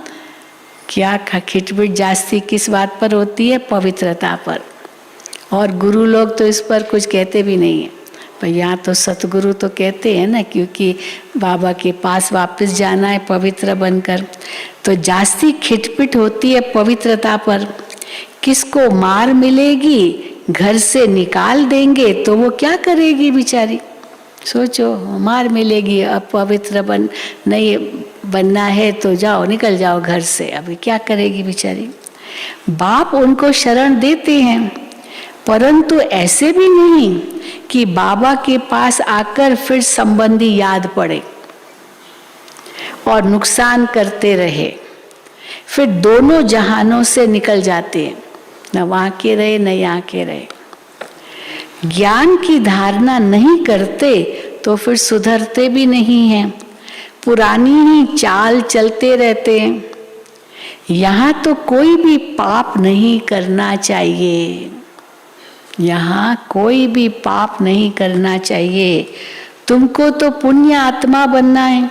क्या खिटपिट जास्ती किस बात पर होती है? पवित्रता पर। और गुरु लोग तो इस पर कुछ कहते भी नहीं है, पर यहाँ तो सतगुरु तो कहते हैं ना, क्योंकि बाबा के पास वापस जाना है पवित्र बनकर। तो जास्ती खिटपिट होती है पवित्रता पर। किसको मार मिलेगी, घर से निकाल देंगे तो वो क्या करेगी बेचारी? सोचो, मार मिलेगी, अब पवित्र नहीं बनना है तो जाओ, निकल जाओ घर से, अभी क्या करेगी बेचारी? बाप उनको शरण देते हैं, परंतु ऐसे भी नहीं कि बाबा के पास आकर फिर संबंधी याद पड़े और नुकसान करते रहे, फिर दोनों जहानों से निकल जाते हैं, न वहां के रहे न यहाँ के रहे। ज्ञान की धारणा नहीं करते तो फिर सुधरते भी नहीं हैं, पुरानी ही चाल चलते रहते हैं। यहाँ तो कोई भी पाप नहीं करना चाहिए, यहाँ कोई भी पाप नहीं करना चाहिए। तुमको तो पुण्य आत्मा बनना है।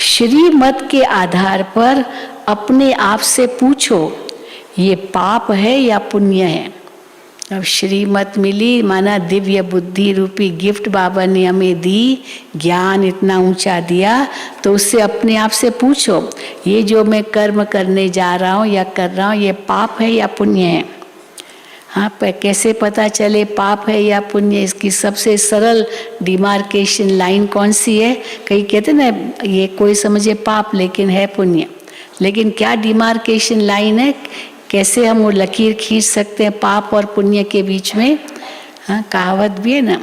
श्रीमत के आधार पर अपने आप से पूछो ये पाप है या पुण्य है। अब श्रीमत मिली, माना दिव्य बुद्धि रूपी गिफ्ट बाबा ने हमें दी, ज्ञान इतना ऊंचा दिया, तो उससे अपने आप से पूछो ये जो मैं कर्म करने जा रहा हूँ या कर रहा हूँ ये पाप है या पुण्य है। हाँ, पर कैसे पता चले पाप है या पुण्य? इसकी सबसे सरल डिमार्केशन लाइन कौन सी है? कई कहते ना ये कोई समझे पाप लेकिन है पुण्य, लेकिन क्या डिमार्केशन लाइन है? कैसे हम वो लकीर खींच सकते हैं पाप और पुण्य के बीच में? हाँ, कहावत भी है ना,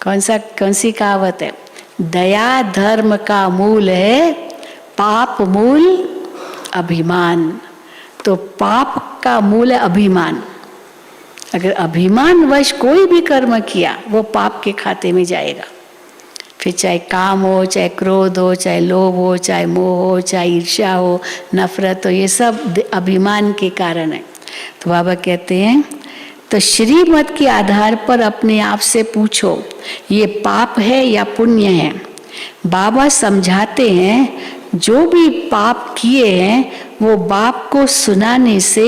कौन सी कहावत है? दया धर्म का मूल है, पाप मूल अभिमान। तो पाप का मूल है अभिमान। अगर अभिमान वश कोई भी कर्म किया वो पाप के खाते में जाएगा। फिर चाहे काम हो, चाहे क्रोध हो, चाहे लोभ हो, चाहे मोह हो, चाहे ईर्ष्या हो, नफरत हो, ये सब अभिमान के कारण है। तो बाबा कहते हैं तो श्रीमत के आधार पर अपने आप से पूछो ये पाप है या पुण्य है। बाबा समझाते हैं जो भी पाप किए हैं वो बाप को सुनाने से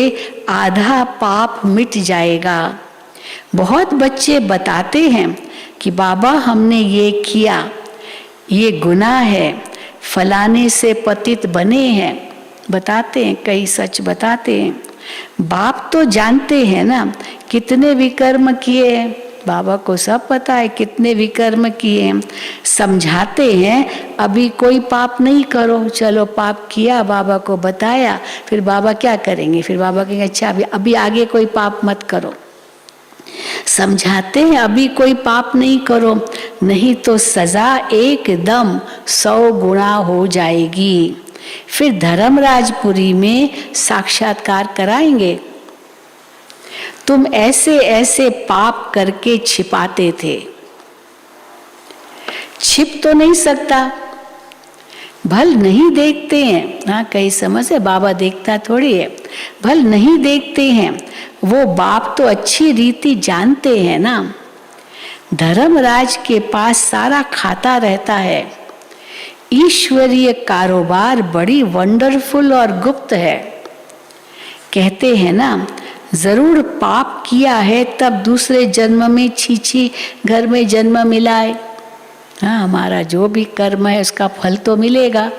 आधा पाप मिट जाएगा। बहुत बच्चे बताते हैं कि बाबा हमने ये किया, ये गुनाह है, फलाने से पतित बने हैं, बताते हैं, कई सच बताते हैं। बाप तो जानते हैं ना कितने विकर्म किए हैं, बाबा को सब पता है कितने विकर्म किए हैं। समझाते हैं अभी कोई पाप नहीं करो, चलो पाप किया, बाबा को बताया, फिर बाबा क्या करेंगे? फिर बाबा कहेंगे अच्छा अभी आगे कोई पाप मत करो। समझाते हैं अभी कोई पाप नहीं करो, नहीं तो सजा एकदम 100 गुना हो जाएगी। फिर धर्मराजपुरी में साक्षात्कार कराएंगे। तुम ऐसे ऐसे पाप करके छिपाते थे, छिप तो नहीं सकता, भल नहीं देखते हैं। हाँ, कई समझ है बाबा देखता थोड़ी है, भल नहीं देखते हैं, वो बाप तो अच्छी रीति जानते हैं ना। धर्मराज के पास सारा खाता रहता है। ईश्वरीय कारोबार बड़ी वंडरफुल और गुप्त है। कहते हैं ना जरूर पाप किया है तब दूसरे जन्म में छीछी घर में जन्म मिला है। हाँ, हमारा जो भी कर्म है उसका फल तो मिलेगा,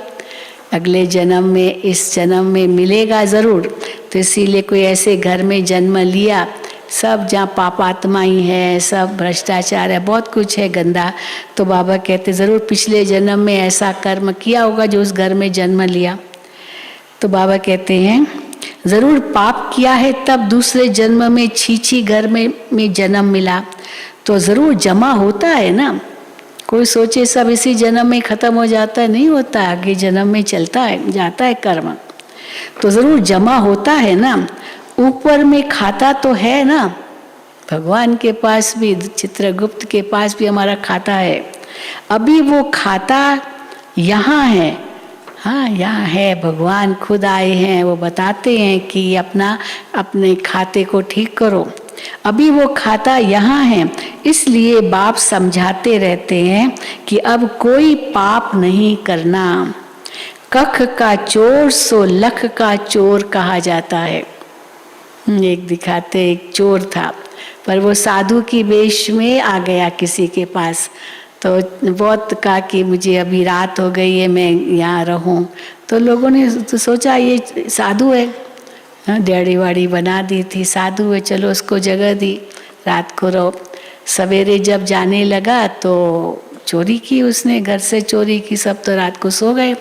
अगले जन्म में, इस जन्म में मिलेगा जरूर। तो तो इसीलिए कोई ऐसे घर में जन्म लिया, सब जहाँ पापात्मा ही है, सब भ्रष्टाचार है, बहुत कुछ है गंदा, तो बाबा कहते ज़रूर पिछले जन्म में ऐसा कर्म किया होगा जो उस घर में जन्म लिया। तो बाबा कहते हैं ज़रूर पाप किया है तब दूसरे जन्म में छीछी घर में जन्म मिला, तो ज़रूर जमा होता है ना। कोई सोचे सब इसी जन्म में ख़त्म हो जाता है, नहीं होता, आगे जन्म में चलता है, जाता है कर्म, तो ज़रूर जमा होता है ना। ऊपर में खाता तो है ना, भगवान के पास भी, चित्रगुप्त के पास भी हमारा खाता है। अभी वो खाता यहाँ है, हाँ यहाँ है, भगवान खुद आए हैं, वो बताते हैं कि अपने खाते को ठीक करो। अभी वो खाता यहाँ है, इसलिए बाप समझाते रहते हैं कि अब कोई पाप नहीं करना। कख का चोर सो लख का चोर कहा जाता है। एक दिखाते, एक चोर था, पर वो साधु की वेश में आ गया किसी के पास, तो बहुत कहा कि मुझे अभी रात हो गई है, मैं यहाँ रहूं। तो लोगों ने तो सोचा ये साधु है, डेढ़ी वाड़ी बना दी थी, साधु है, चलो उसको जगह दी, रात को रहो। सवेरे जब जाने लगा तो चोरी की उसने, घर से चोरी की, सब तो रात को सो गए।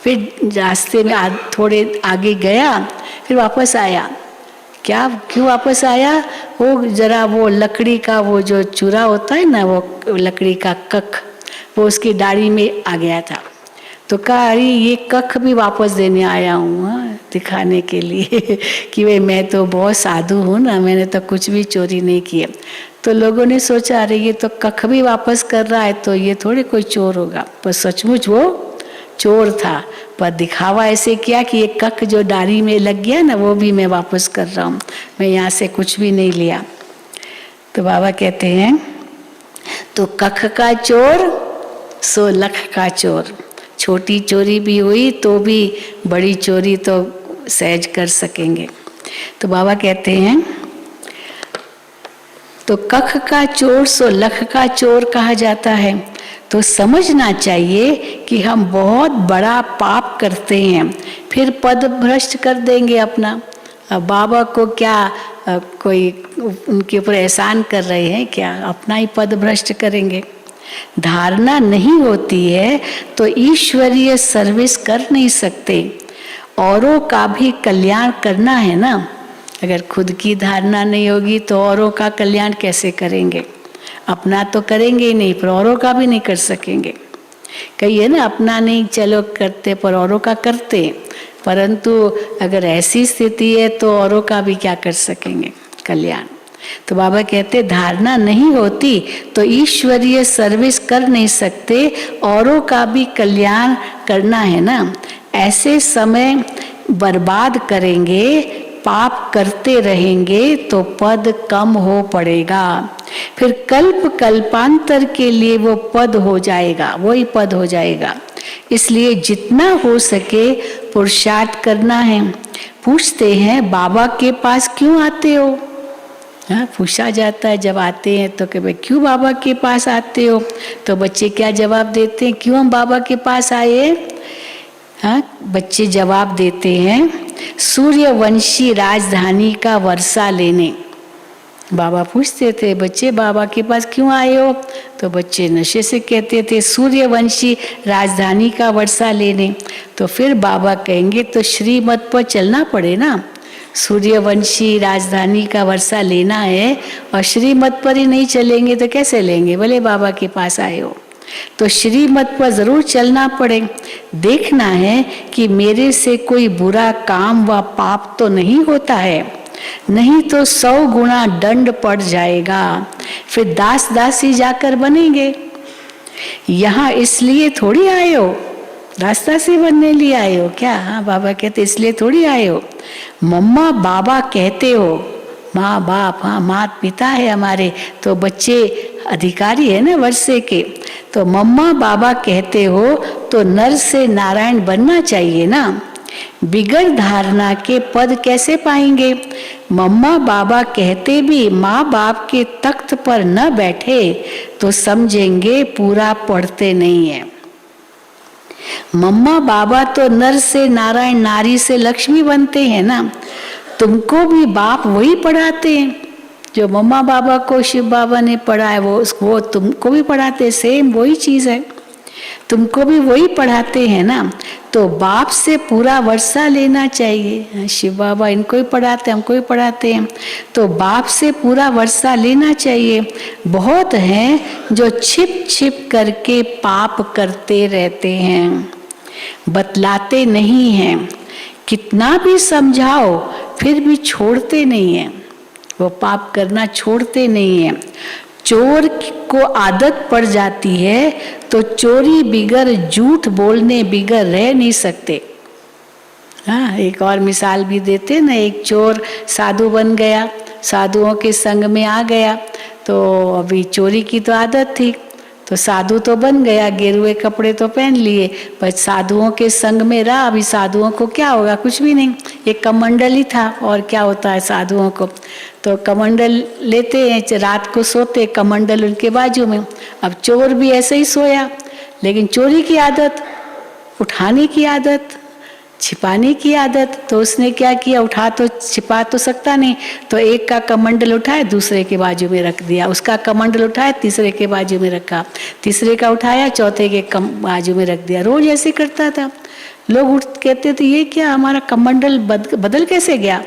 फिर रास्ते में थोड़े आगे गया, फिर वापस आया। क्या, क्यों वापस आया? वो जरा वो लकड़ी का वो जो चूरा होता है ना, वो लकड़ी का कख, वो उसकी डाली में आ गया था। तो कहा अरे ये कख भी वापस देने आया हूँ, दिखाने के लिए कि भाई मैं तो बहुत साधु हूँ ना, मैंने तो कुछ भी चोरी नहीं किया। तो लोगों ने सोचा अरे ये तो कख भी वापस कर रहा है, तो ये थोड़े कोई चोर होगा, पर सचमुच वो चोर था, पर दिखावा ऐसे किया कि ये कख जो डाली में लग गया ना, वो भी मैं वापस कर रहा हूँ, मैं यहाँ से कुछ भी नहीं लिया। तो बाबा कहते हैं तो कख का चोर सो लख का चोर, छोटी चोरी भी हुई तो भी बड़ी चोरी तो सहज कर सकेंगे। तो बाबा कहते हैं तो कख का चोर सो लख का चोर कहा जाता है। तो समझना चाहिए कि हम बहुत बड़ा पाप करते हैं, फिर पद भ्रष्ट कर देंगे अपना। अब बाबा को क्या कोई उनके ऊपर एहसान कर रहे हैं क्या? अपना ही पद भ्रष्ट करेंगे। धारणा नहीं होती है तो ईश्वरीय सर्विस कर नहीं सकते। औरों का भी कल्याण करना है ना। अगर खुद की धारणा नहीं होगी तो औरों का कल्याण कैसे करेंगे? अपना तो करेंगे ही नहीं, पर औरों का भी नहीं कर सकेंगे। कहिए ना अपना नहीं चलो करते पर औरों का करते, परंतु अगर ऐसी स्थिति है तो औरों का भी क्या कर सकेंगे कल्याण। तो बाबा कहते धारणा नहीं होती तो ईश्वरीय सर्विस कर नहीं सकते, औरों का भी कल्याण करना है ना। ऐसे समय बर्बाद करेंगे, पाप करते रहेंगे तो पद कम हो पड़ेगा, फिर कल्प कल्पांतर के लिए वो पद हो जाएगा, वही पद हो जाएगा। इसलिए जितना हो सके पुरुषार्थ करना है। पूछते हैं बाबा के पास क्यों आते हो? हाँ, पूछा जाता है जब आते हैं तो कि भाई क्यों बाबा के पास आते हो? तो बच्चे क्या जवाब देते हैं, क्यों हम बाबा के पास आए? हाँ, बच्चे जवाब देते हैं सूर्यवंशी राजधानी का वर्षा लेने। बाबा पूछते थे बच्चे बाबा के पास क्यों आए हो? तो बच्चे नशे से कहते थे सूर्यवंशी राजधानी का वर्षा लेने। तो फिर बाबा कहेंगे तो श्रीमत पर चलना पड़े ना। सूर्यवंशी राजधानी का वर्षा लेना है और श्रीमत पर ही नहीं चलेंगे तो कैसे लेंगे? भले बाबा के पास आए हो तो श्रीमत पर जरूर चलना पड़े। देखना है कि मेरे से कोई बुरा काम व पाप तो नहीं होता है, नहीं तो 100 गुना दंड पड़ जाएगा, फिर दास दासी जाकर बनेंगे। यहाँ इसलिए थोड़ी आए हो, दास दासी बनने लिए आए हो क्या? हाँ, बाबा कहते इसलिए थोड़ी आए हो। मम्मा बाबा कहते हो, माँ बाप, हाँ माता पिता है हमारे, तो बच्चे अधिकारी है ना वर्षे के। तो मम्मा बाबा कहते हो तो नर से नारायण बनना चाहिए ना। बिगड़ धारणा के पद कैसे पाएंगे? मम्मा बाबा कहते भी माँ बाप के तख्त पर न बैठे तो समझेंगे पूरा पढ़ते नहीं है। मम्मा बाबा तो नर से नारायण, नारी से लक्ष्मी बनते हैं ना। तुमको भी बाप वही पढ़ाते हैं जो मम्मा बाबा को शिव बाबा ने पढ़ाया, वो तुमको भी पढ़ाते, सेम वही चीज है, तुमको भी वही पढ़ाते हैं ना। तो बाप से पूरा वर्षा लेना चाहिए। शिव बाबा इनको ही पढ़ाते, हमको ही पढ़ाते हैं, तो बाप से पूरा वर्षा लेना चाहिए। बहुत हैं जो छिप छिप करके पाप करते रहते हैं, बतलाते नहीं हैं, कितना भी समझाओ फिर भी छोड़ते नहीं हैं, वो पाप करना छोड़ते नहीं हैं। चोर को आदत पड़ जाती है तो चोरी बिगर, झूठ बोलने बिगर रह नहीं सकते। हाँ, एक और मिसाल भी देते ना, एक चोर साधु बन गया, साधुओं के संग में आ गया, तो अभी चोरी की तो आदत थी, तो साधु तो बन गया, गेरुए कपड़े तो पहन लिए, पर साधुओं के संग में रहा। अभी साधुओं को क्या होगा, कुछ भी नहीं, एक कमंडल ही था, और क्या होता है साधुओं को, तो कमंडल लेते हैं, रात को सोते, कमंडल उनके बाजू में। अब चोर भी ऐसे ही सोया, लेकिन चोरी की आदत, उठाने की आदत, छिपाने की आदत, तो उसने क्या किया, उठा तो छिपा तो सकता नहीं, तो एक का कमंडल उठाया दूसरे के बाजू में रख दिया, उसका कमंडल उठाया तीसरे के बाजू में रखा, तीसरे का उठाया चौथे के बाजू में रख दिया। रोज ऐसे करता था। लोग उठ कहते थे ये क्या, हमारा कमंडल बदल कैसे गया,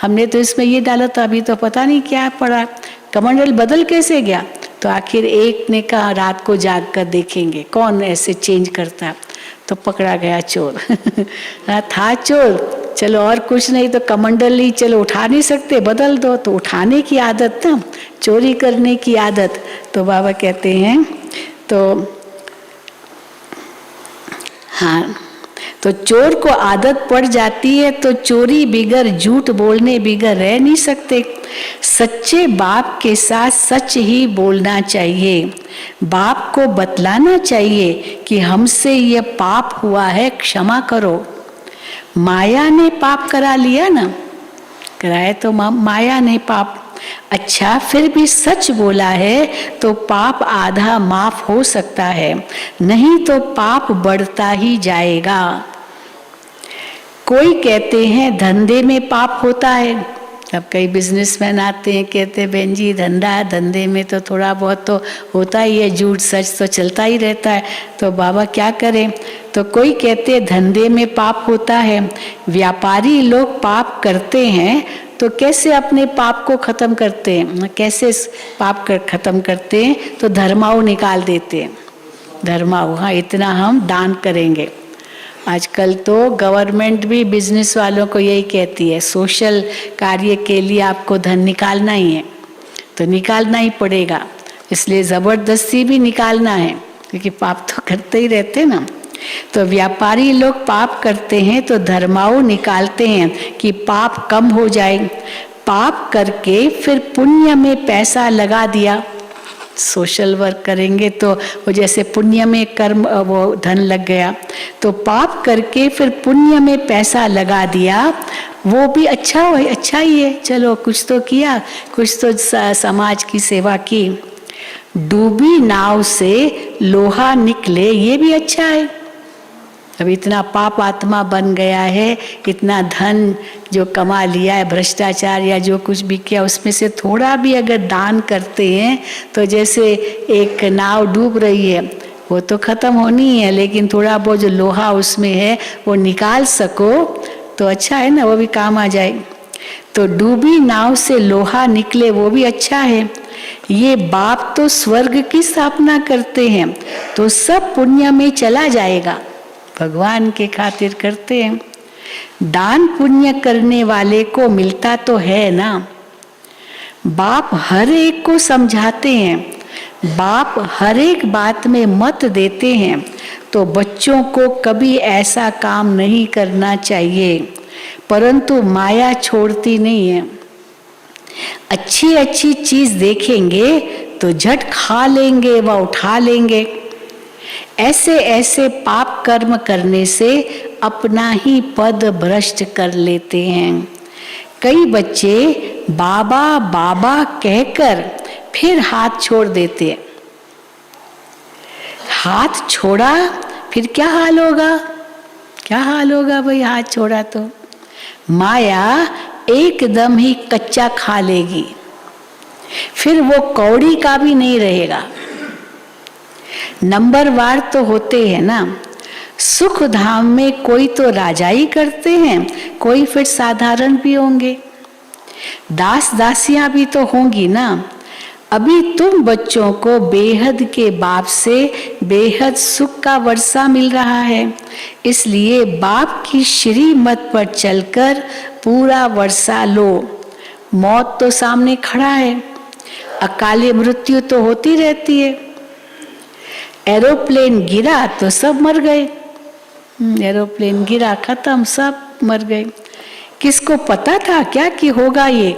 हमने तो इसमें ये डाला था, अभी तो पता नहीं क्या पड़ा, कमंडल बदल कैसे गया। तो आखिर एक ने कहा रात को जाग कर देखेंगे कौन ऐसे चेंज करता, तो पकड़ा गया चोर। था चोर, चलो और कुछ नहीं तो कमंडल ही, चलो उठा नहीं सकते बदल दो, तो उठाने की आदत ना, चोरी करने की आदत। तो बाबा कहते हैं तो हाँ, तो चोर को आदत पड़ जाती है तो चोरी बिगर, झूठ बोलने बिगर रह नहीं सकते। सच्चे बाप के साथ सच ही बोलना चाहिए, बाप को बतलाना चाहिए कि हमसे ये पाप हुआ है, क्षमा करो। माया ने पाप करा लिया ना, कराए तो माया ने पाप, अच्छा फिर भी सच बोला है तो पाप आधा माफ हो सकता है, नहीं तो पाप बढ़ता ही जाएगा। कोई कहते हैं धंधे में पाप होता है, अब कई बिजनेसमैन आते हैं कहते हैं बहन जी धंधा है, धंधे में तो थोड़ा बहुत तो होता ही है, झूठ सच तो चलता ही रहता है, तो बाबा क्या करें। तो कोई कहते हैं धंधे में पाप होता है, व्यापारी लोग पाप करते हैं तो कैसे अपने पाप को खत्म करते हैं, कैसे पाप खत्म करते हैं, तो धर्माऊ निकाल देते हैं, धर्माऊ, हाँ इतना हम दान करेंगे। आजकल तो गवर्नमेंट भी बिजनेस वालों को यही कहती है, सोशल कार्य के लिए आपको धन निकालना ही है, तो निकालना ही पड़ेगा, इसलिए ज़बरदस्ती भी निकालना है, क्योंकि पाप तो करते ही रहते ना। तो व्यापारी लोग पाप करते हैं तो धर्माऊ निकालते हैं कि पाप कम हो जाए, पाप करके फिर पुण्य में पैसा लगा दिया। सोशल वर्क करेंगे तो वो जैसे पुण्य में कर्म, वो धन लग गया, तो पाप करके फिर पुण्य में पैसा लगा दिया, वो भी अच्छा हो, अच्छा ही है, चलो कुछ तो किया, कुछ तो समाज की सेवा की। डूबी नाव से लोहा निकले, ये भी अच्छा है। अब इतना पाप आत्मा बन गया है, इतना धन जो कमा लिया है, भ्रष्टाचार या जो कुछ भी किया, उसमें से थोड़ा भी अगर दान करते हैं तो जैसे एक नाव डूब रही है, वो तो खत्म होनी है, लेकिन थोड़ा बहुत जो लोहा उसमें है वो निकाल सको तो अच्छा है ना, वो भी काम आ जाए। तो डूबी नाव से लोहा निकले, वो भी अच्छा है। ये बाप तो स्वर्ग की स्थापना करते हैं तो सब पुण्य में चला जाएगा, भगवान के खातिर करते हैं। दान पुण्य करने वाले को मिलता तो है ना। बाप हर एक को समझाते हैं, बाप हर एक बात में मत देते हैं, तो बच्चों को कभी ऐसा काम नहीं करना चाहिए, परंतु माया छोड़ती नहीं है। अच्छी अच्छी चीज देखेंगे तो झट खा लेंगे व उठा लेंगे। ऐसे ऐसे पाप कर्म करने से अपना ही पद भ्रष्ट कर लेते हैं। कई बच्चे बाबा बाबा कहकर फिर हाथ छोड़ देते हैं। हाथ छोड़ा फिर क्या हाल होगा, क्या हाल होगा भाई, हाथ छोड़ा तो माया एकदम ही कच्चा खा लेगी, फिर वो कौड़ी का भी नहीं रहेगा। नंबरवार तो होते हैं ना, सुख धाम में कोई तो राजाई करते हैं, कोई फिर साधारण भी होंगे, दास दासियां भी तो होंगी ना। अभी तुम बच्चों को बेहद के बाप से बेहद सुख का वर्षा मिल रहा है, इसलिए बाप की श्रीमत पर चलकर पूरा वर्षा लो। मौत तो सामने खड़ा है, अकाले मृत्यु तो होती रहती है। एरोप्लेन गिरा तो सब मर गए, एरोप्लेन गिरा, खत्म, सब मर गए। किसको पता था क्या कि होगा ये?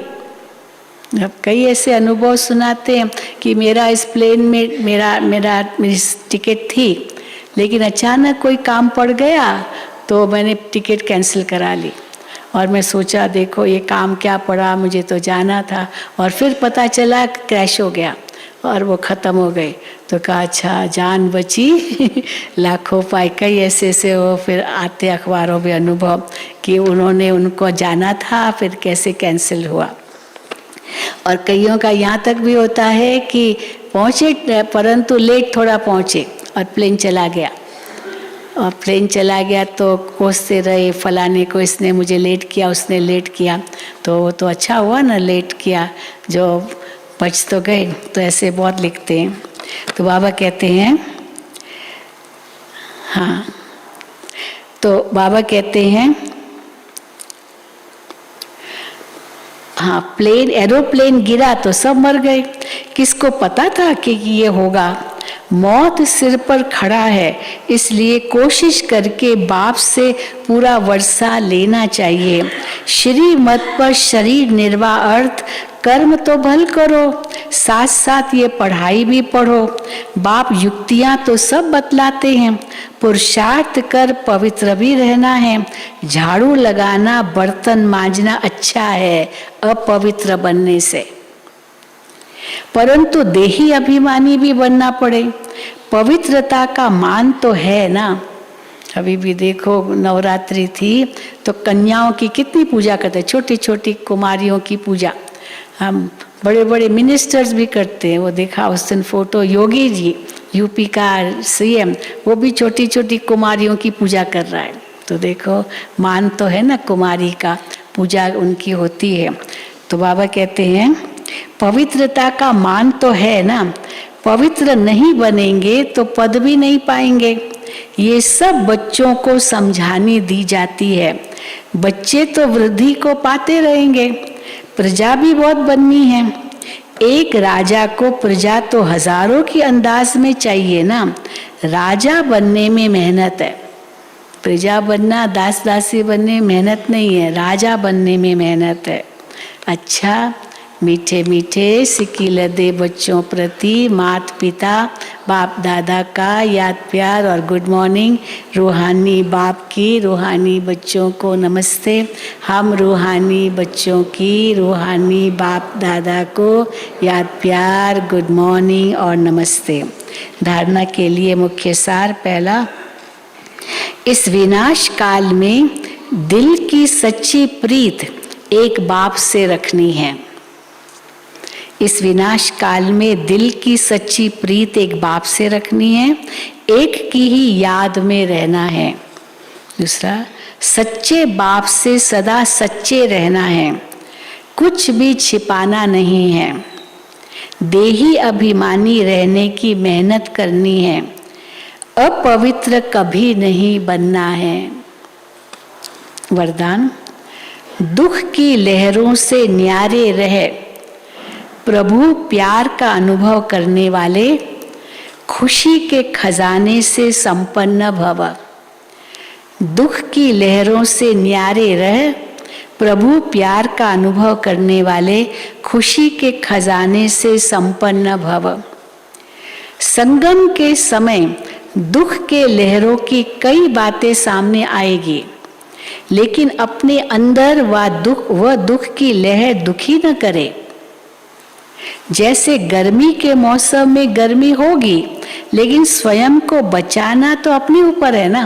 अब कई ऐसे अनुभव सुनाते हैं कि मेरा इस प्लेन में मेरी टिकट थी, लेकिन अचानक कोई काम पड़ गया तो मैंने टिकट कैंसिल करा ली, और मैं सोचा देखो ये काम क्या पड़ा, मुझे तो जाना था, और फिर पता चला क्रैश हो गया और वो ख़त्म हो गए। तो कहा अच्छा जान बची लाखों पाए। कई ऐसे वो फिर आते अखबारों में अनुभव कि उन्होंने उनको जाना था, फिर कैसे कैंसिल हुआ। और कईयों का यहाँ तक भी होता है कि पहुँचे परंतु लेट थोड़ा पहुँचे और प्लेन चला गया, और प्लेन चला गया तो कोसते रहे फलाने को, इसने मुझे लेट किया, उसने लेट किया, तो वो तो अच्छा हुआ ना लेट किया, जो बच तो गए। तो ऐसे बहुत लिखते हैं। तो बाबा कहते हैं, हाँ, तो बाबा कहते हैं, हाँ, एरोप्लेन गिरा तो सब मर गए, किसको पता था कि ये होगा? मौत सिर पर खड़ा है, इसलिए कोशिश करके बाप से पूरा वर्षा लेना चाहिए। श्रीमत पर शरीर निर्वाह अर्थ कर्म तो भल करो, साथ साथ ये पढ़ाई भी पढ़ो। बाप युक्तियां तो सब बतलाते हैं, पुरुषार्थ कर पवित्र भी रहना है। झाड़ू लगाना, बर्तन मांजना अच्छा है अपवित्र बनने से, परंतु देही अभिमानी भी बनना पड़े। पवित्रता का मान तो है ना। अभी भी देखो नवरात्रि थी तो कन्याओं की कितनी पूजा करते, छोटी छोटी कुमारियों की पूजा। हम बड़े बड़े मिनिस्टर्स भी करते हैं, वो देखा उस दिन फोटो, योगी जी यूपी का सीएम, वो भी छोटी छोटी कुमारियों की पूजा कर रहा है। तो देखो मान तो है ना, कुमारी का पूजा उनकी होती है। तो बाबा कहते हैं पवित्रता का मान तो है ना, पवित्र नहीं बनेंगे तो पद भी नहीं पाएंगे। ये सब बच्चों को समझानी दी जाती है। बच्चे तो वृद्धि को पाते रहेंगे, प्रजा भी बहुत बननी है। एक राजा को प्रजा तो हजारों की अंदाज में चाहिए ना। राजा बनने में मेहनत है, प्रजा बनना, दास दासी बनने में मेहनत नहीं है, राजा बनने में मेहनत है। अच्छा, मीठे मीठे सिकील दे बच्चों प्रति माता पिता बाप दादा का याद प्यार और गुड मॉर्निंग। रूहानी बाप की रूहानी बच्चों को नमस्ते। हम रूहानी बच्चों की रूहानी बाप दादा को याद प्यार, गुड मॉर्निंग और नमस्ते। धारणा के लिए मुख्य सार पहला, इस विनाश काल में दिल की सच्ची प्रीत एक बाप से रखनी है। इस विनाश काल में दिल की सच्ची प्रीत एक बाप से रखनी है, एक की ही याद में रहना है। दूसरा, सच्चे बाप से सदा सच्चे रहना है, कुछ भी छिपाना नहीं है। देही अभिमानी रहने की मेहनत करनी है, अपवित्र कभी नहीं बनना है। वरदान, दुख की लहरों से न्यारे रहे, प्रभु प्यार का अनुभव करने वाले, खुशी के खजाने से संपन्न भव। दुख की लहरों से न्यारे रह, प्रभु प्यार का अनुभव करने वाले, खुशी के खजाने से संपन्न भव। संगम के समय दुख के लहरों की कई बातें सामने आएगी, लेकिन अपने अंदर वह दुख की लहर दुखी न करे। जैसे गर्मी के मौसम में गर्मी होगी, लेकिन स्वयं को बचाना तो अपने ऊपर है ना।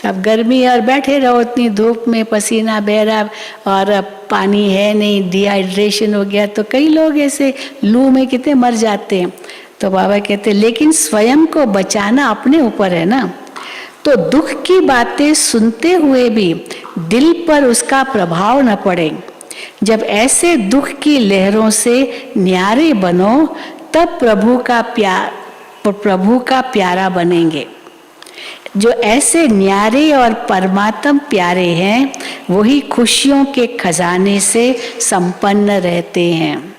अब गर्मी और बैठे रहो इतनी धूप में, पसीना बह रहा और अब पानी है नहीं, डिहाइड्रेशन हो गया, तो कई लोग ऐसे लू में कितने मर जाते हैं। तो बाबा कहते हैं लेकिन स्वयं को बचाना अपने ऊपर है ना। तो दुख की बातें सुनते हुए भी दिल पर उसका प्रभाव न पड़े। जब ऐसे दुख की लहरों से न्यारे बनो तब प्रभु का प्यारा बनेंगे। जो ऐसे न्यारे और परमात्म प्यारे हैं वही खुशियों के खजाने से संपन्न रहते हैं।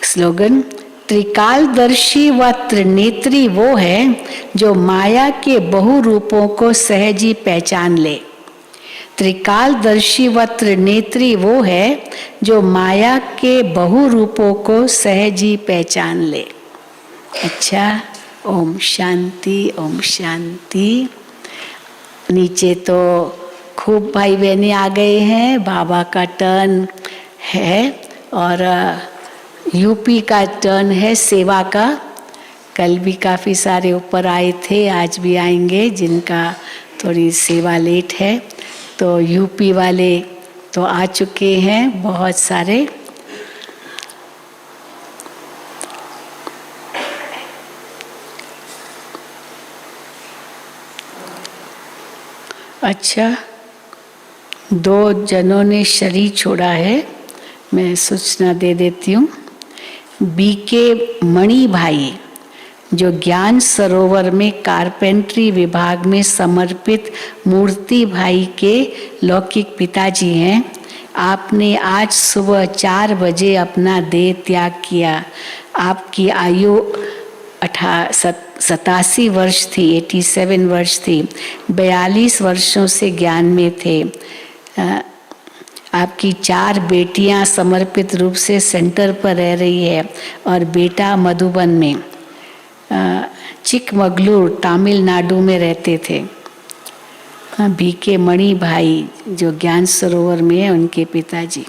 स्लोगन, त्रिकालदर्शी व त्रिनेत्री वो है जो माया के बहु रूपों को सहज ही पहचान ले। त्रिकालदर्शी व त्रिनेत्री वो है जो माया के बहु रूपों को सहज ही पहचान ले। अच्छा, ओम शांति, ओम शांति। नीचे तो खूब भाई बहनें आ गए हैं, बाबा का टर्न है और यूपी का टर्न है सेवा का। कल भी काफ़ी सारे ऊपर आए थे, आज भी आएंगे जिनका थोड़ी सेवा लेट है। तो यूपी वाले तो आ चुके हैं बहुत सारे। अच्छा, 2 जनों ने शरीर छोड़ा है, मैं सूचना दे देती हूँ। बीके मणि भाई जो ज्ञान सरोवर में कारपेंट्री विभाग में समर्पित मूर्ति भाई के लौकिक पिताजी हैं। आपने आज सुबह 4 बजे अपना देह त्याग किया। आपकी आयु 87 वर्ष थी, 87 वर्ष थी। 42 वर्षों से ज्ञान में थे। आपकी 4 बेटियां समर्पित रूप से सेंटर पर रह रही है और बेटा मधुबन में चिकमगलूर तमिलनाडु में रहते थे। बीके मणि भाई जो ज्ञान सरोवर में है, उनके पिताजी।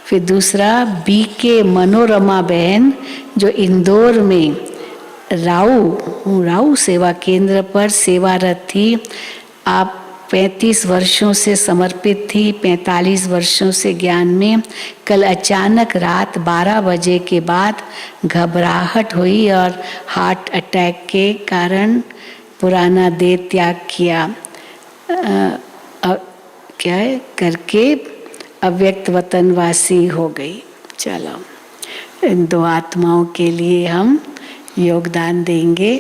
फिर दूसरा बीके मनोरमा बहन जो इंदौर में राउ सेवा केंद्र पर सेवारत थी। आप 35 वर्षों से समर्पित थी, 45 वर्षों से ज्ञान में। कल अचानक रात 12 बजे के बाद घबराहट हुई और हार्ट अटैक के कारण पुराना देह त्याग किया क्या है करके अव्यक्त वतनवासी हो गई। चलो, इन 2 आत्माओं के लिए हम योगदान देंगे।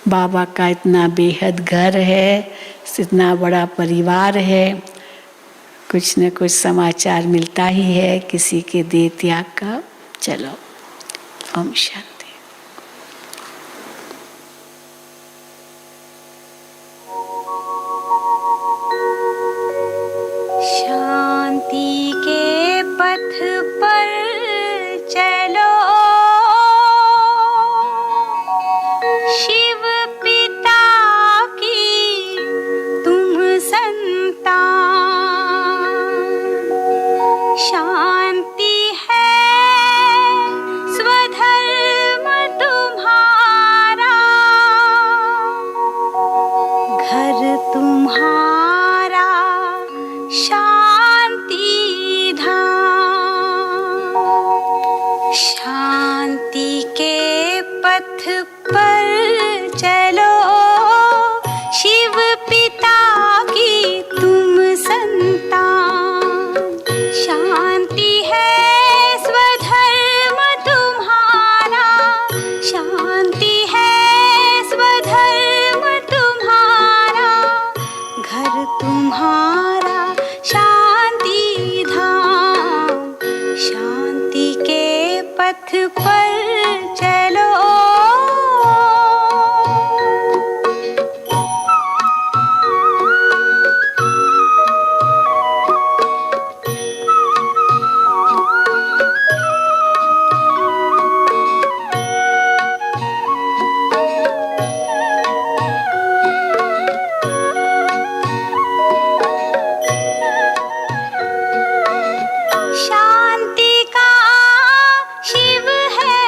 बाबा का इतना बेहद घर है, इतना बड़ा परिवार है, कुछ न कुछ समाचार मिलता ही है किसी के देह त्याग का। चलो, ओम शांति। शांति के पथ पर चलो, शिव पिता की तुम संतान। शांति है स्वधर्म तुम्हारा, घर तुम्हारा शांति धाम। शांति के पथ पर चलो, शिव पिता की तुम संतान। शांति है स्वधर्म तुम्हारा, शांति है स्वधर्म तुम्हारा, घर तुम्हारा शांति धाम। शांति के पथ पर चलो। शांति का शिव है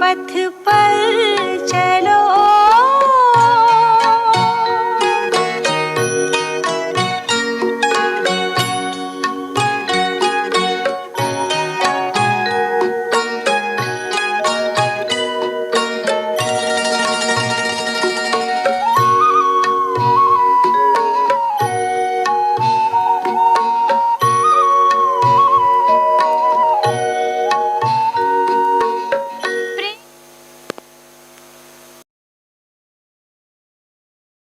पथ पर